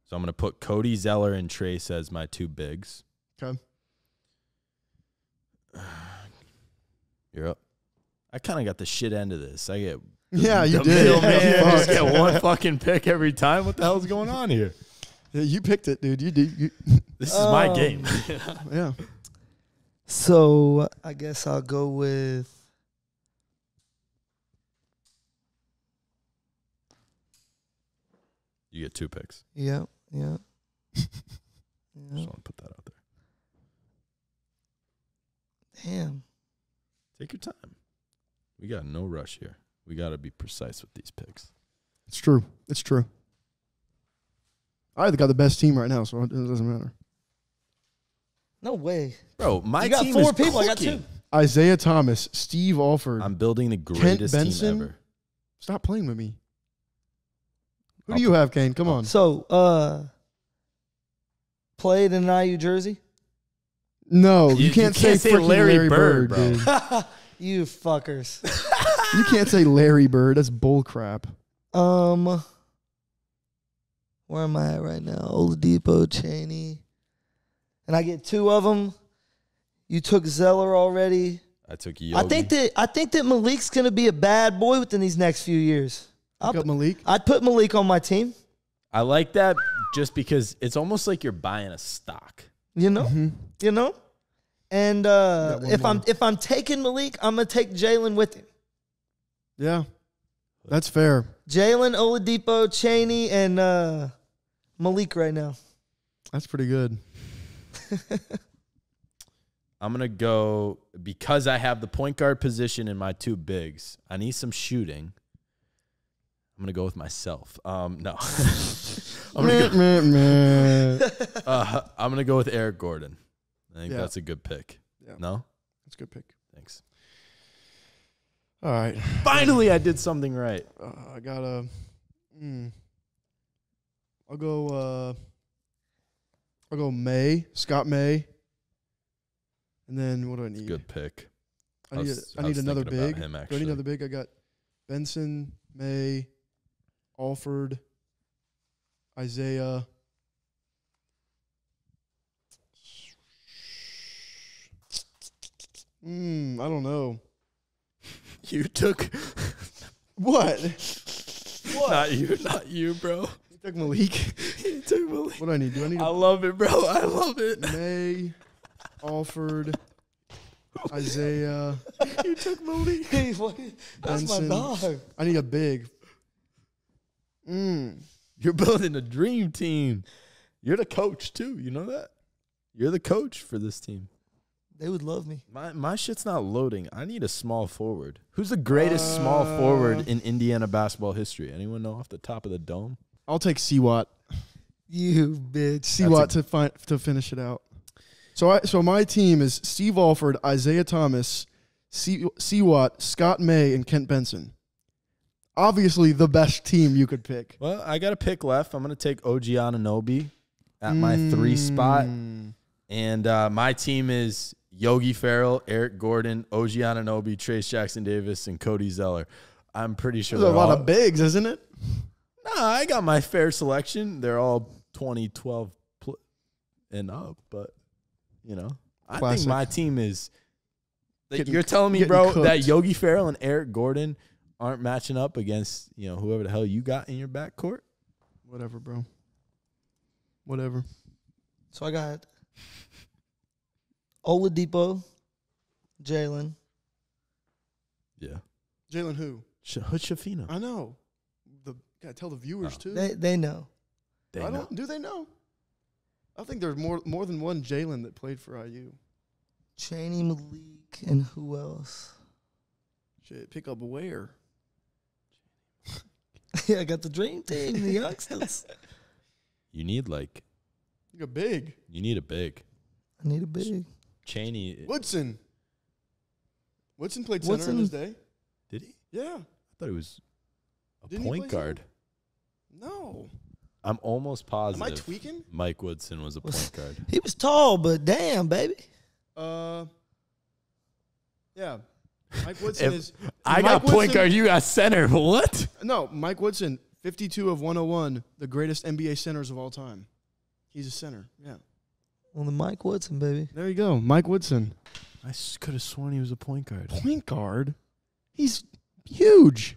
[SPEAKER 2] So I'm gonna put Cody Zeller and Trace as my 2 bigs.
[SPEAKER 1] Okay.
[SPEAKER 2] You're up. I kind of got the shit end of this. I get
[SPEAKER 1] Yeah, you
[SPEAKER 2] the
[SPEAKER 1] did.
[SPEAKER 2] middleman. I just
[SPEAKER 1] Fuck.
[SPEAKER 2] get one fucking pick every time. What the hell's going on here?
[SPEAKER 1] Yeah, you picked it, dude. You did.
[SPEAKER 2] This is my game.
[SPEAKER 1] Yeah.
[SPEAKER 3] So I guess I'll go with
[SPEAKER 2] You get 2 picks.
[SPEAKER 3] yeah.
[SPEAKER 2] Just want to put that out there.
[SPEAKER 3] Damn.
[SPEAKER 2] Take your time. We got no rush here. We got to be precise with these picks.
[SPEAKER 1] It's true. It's true. I got the best team right now, so it doesn't matter.
[SPEAKER 3] No way.
[SPEAKER 2] Bro, my
[SPEAKER 3] You got
[SPEAKER 2] team
[SPEAKER 3] 4
[SPEAKER 2] is
[SPEAKER 3] people. I got
[SPEAKER 2] cooking.
[SPEAKER 3] 2.
[SPEAKER 1] Isaiah Thomas, Steve Alford.
[SPEAKER 2] I'm building the greatest team
[SPEAKER 1] Benson.
[SPEAKER 2] ever.
[SPEAKER 1] Stop playing with me. Who do you have, Kane? Come on.
[SPEAKER 3] So, played in an IU jersey?
[SPEAKER 1] No, you can't say freaking Larry Bird,
[SPEAKER 2] bro.
[SPEAKER 1] dude.
[SPEAKER 3] You fuckers.
[SPEAKER 1] You can't say Larry Bird. That's bull crap.
[SPEAKER 3] Where am I at right now? Oladipo, Cheney. And I get 2 of them. You took Zeller already.
[SPEAKER 2] I took Yogi.
[SPEAKER 3] I think that Malik's going to be a bad boy within these next few years.
[SPEAKER 1] Pick up Malik.
[SPEAKER 3] I'd put Malik on my team.
[SPEAKER 2] I like that just because it's almost like you're buying a stock.
[SPEAKER 3] You know?
[SPEAKER 1] Mm-hmm.
[SPEAKER 3] You know? And if I'm taking Malik, I'm going to take Jalen with him.
[SPEAKER 1] Yeah, that's fair.
[SPEAKER 3] Jalen, Oladipo, Cheney, and Malik right now.
[SPEAKER 1] That's pretty good.
[SPEAKER 2] I'm going to go, because I have the point guard position in my 2 bigs, I need some shooting. I'm going to go with myself. No. I'm going to go with Eric Gordon. I think that's a good pick.
[SPEAKER 1] Yeah.
[SPEAKER 2] No?
[SPEAKER 1] That's a good pick.
[SPEAKER 2] Thanks.
[SPEAKER 1] All right.
[SPEAKER 2] Finally, I did something right.
[SPEAKER 1] I got a. I'll go May, Scott May. And then what do I need?
[SPEAKER 2] Good pick.
[SPEAKER 1] I need another big. Do I need another big? I got Benson, May, Alford, Isaiah. I don't know.
[SPEAKER 2] You took
[SPEAKER 1] What?
[SPEAKER 2] Not you, bro.
[SPEAKER 1] You took Malik.
[SPEAKER 2] You took Malik.
[SPEAKER 1] What do I need?
[SPEAKER 2] I love it, bro. I love it.
[SPEAKER 1] May, Alford, Isaiah.
[SPEAKER 2] You took Malik.
[SPEAKER 3] That's
[SPEAKER 1] Benson.
[SPEAKER 3] my dog.
[SPEAKER 1] I need a big.
[SPEAKER 2] You're building a dream team. You're the coach, too. You know that? You're the coach for this team.
[SPEAKER 3] They would love me.
[SPEAKER 2] My shit's not loading. I need a small forward. Who's the greatest small forward in Indiana basketball history? Anyone know off the top of the dome?
[SPEAKER 1] I'll take C-Watt.
[SPEAKER 3] You bitch.
[SPEAKER 1] C-Watt to finish it out. So my team is Steve Alford, Isaiah Thomas, C-Watt, Scott May, and Kent Benson. Obviously the best team you could pick.
[SPEAKER 2] Well, I got a pick left. I'm going to take OG Anunoby at my 3 spot. And my team is Yogi Ferrell, Eric Gordon, OG Anunoby, Trace Jackson-Davis, and Cody Zeller. I'm pretty sure
[SPEAKER 1] There's a lot of bigs, isn't it?
[SPEAKER 2] Nah, I got my fair selection. They're all 2012 and up, but, you know. I
[SPEAKER 1] Classic.
[SPEAKER 2] think my team is
[SPEAKER 1] Getting-
[SPEAKER 2] you're telling me,
[SPEAKER 1] getting
[SPEAKER 2] bro,
[SPEAKER 1] cooked.
[SPEAKER 2] that Yogi Ferrell and Eric Gordon aren't matching up against, you know, whoever the hell you got in your backcourt?
[SPEAKER 1] Whatever, bro. Whatever.
[SPEAKER 3] So I got Oladipo, Jalen.
[SPEAKER 2] Yeah.
[SPEAKER 1] Jalen who?
[SPEAKER 2] Hood Shafino.
[SPEAKER 1] I know. Gotta tell the viewers too.
[SPEAKER 3] They know.
[SPEAKER 1] Do they know? I think there's more than one Jalen that played for IU.
[SPEAKER 3] Cheney, Malik, and who else?
[SPEAKER 1] Shit, pick up where?
[SPEAKER 3] Yeah, I got the dream team, the youngsters.
[SPEAKER 2] You need
[SPEAKER 1] You got big.
[SPEAKER 2] you need a big.
[SPEAKER 3] I need a big.
[SPEAKER 2] Cheney.
[SPEAKER 1] Woodson played center in his day.
[SPEAKER 2] Did he?
[SPEAKER 1] Yeah.
[SPEAKER 2] I thought he was a
[SPEAKER 1] Didn't he
[SPEAKER 2] point
[SPEAKER 1] play
[SPEAKER 2] guard.
[SPEAKER 1] No.
[SPEAKER 2] I'm almost positive.
[SPEAKER 1] Am I tweaking?
[SPEAKER 2] Mike Woodson was a point guard.
[SPEAKER 3] He was tall, but damn, baby.
[SPEAKER 1] Yeah. Mike Woodson is.
[SPEAKER 2] I
[SPEAKER 1] Mike
[SPEAKER 2] got point
[SPEAKER 1] Woodson-
[SPEAKER 2] guard. You got center. What?
[SPEAKER 1] No, Mike Woodson, 52 of 101, the greatest NBA centers of all time. He's a center. Yeah.
[SPEAKER 3] On the Mike Woodson, baby.
[SPEAKER 1] There you go, Mike Woodson.
[SPEAKER 2] I could have sworn he was a point guard.
[SPEAKER 1] Point guard? He's huge.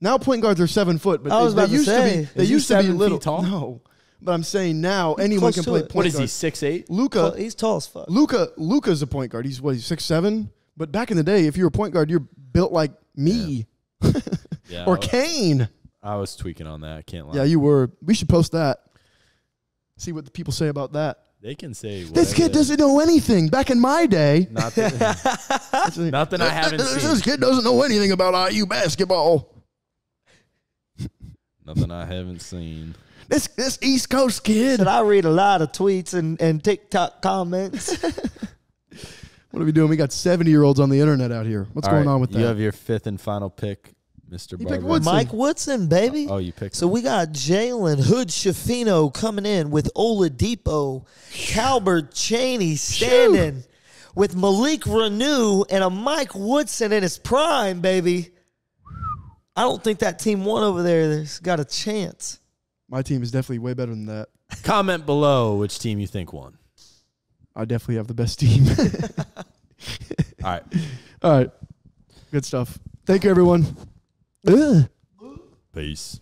[SPEAKER 1] Now point guards are 7 foot, but
[SPEAKER 3] I was about to say.
[SPEAKER 1] They
[SPEAKER 2] Is he
[SPEAKER 1] used to be
[SPEAKER 2] 7
[SPEAKER 1] little.
[SPEAKER 2] feet tall?
[SPEAKER 1] No, but I'm saying now anyone
[SPEAKER 3] close
[SPEAKER 1] can
[SPEAKER 3] to
[SPEAKER 1] play
[SPEAKER 3] it.
[SPEAKER 1] point
[SPEAKER 2] What is
[SPEAKER 1] guard.
[SPEAKER 2] he, 6'8"?
[SPEAKER 1] He's
[SPEAKER 3] Tall as fuck.
[SPEAKER 1] Luka's a point guard. He's 6'7". But back in the day, if you were a point guard, you're built like me
[SPEAKER 2] Yeah,
[SPEAKER 1] or Kane.
[SPEAKER 2] I was tweaking on that. I can't lie.
[SPEAKER 1] Yeah, you were. We should post that. See what the people say about that.
[SPEAKER 2] They can say
[SPEAKER 1] This
[SPEAKER 2] whatever
[SPEAKER 1] kid
[SPEAKER 2] they-
[SPEAKER 1] doesn't know anything. Back in my day,
[SPEAKER 2] Nothing I haven't
[SPEAKER 1] this
[SPEAKER 2] seen.
[SPEAKER 1] kid doesn't know anything about IU basketball.
[SPEAKER 2] Nothing I haven't seen.
[SPEAKER 1] This East Coast kid.
[SPEAKER 3] Said I read a lot of tweets and TikTok comments.
[SPEAKER 1] What are we doing? We got 70-year-olds on the internet out here. What's
[SPEAKER 2] All
[SPEAKER 1] going
[SPEAKER 2] right,
[SPEAKER 1] on with that?
[SPEAKER 2] You have your 5th and final pick, Mr.
[SPEAKER 1] He
[SPEAKER 2] Barber.
[SPEAKER 1] picked Woodson.
[SPEAKER 3] Mike Woodson, baby.
[SPEAKER 2] Oh, you picked
[SPEAKER 3] So
[SPEAKER 2] him.
[SPEAKER 3] we got Jalen Hood Shafino coming in with Oladipo, Calbert Cheney standing with Malik Renew and a Mike Woodson in his prime, baby. I don't think that team won over there. There's got a chance.
[SPEAKER 1] My team is definitely way better than that.
[SPEAKER 2] Comment below which team you think won.
[SPEAKER 1] I definitely have the best team.
[SPEAKER 2] All right.
[SPEAKER 1] All right. Good stuff. Thank you, everyone. Ugh.
[SPEAKER 2] Peace.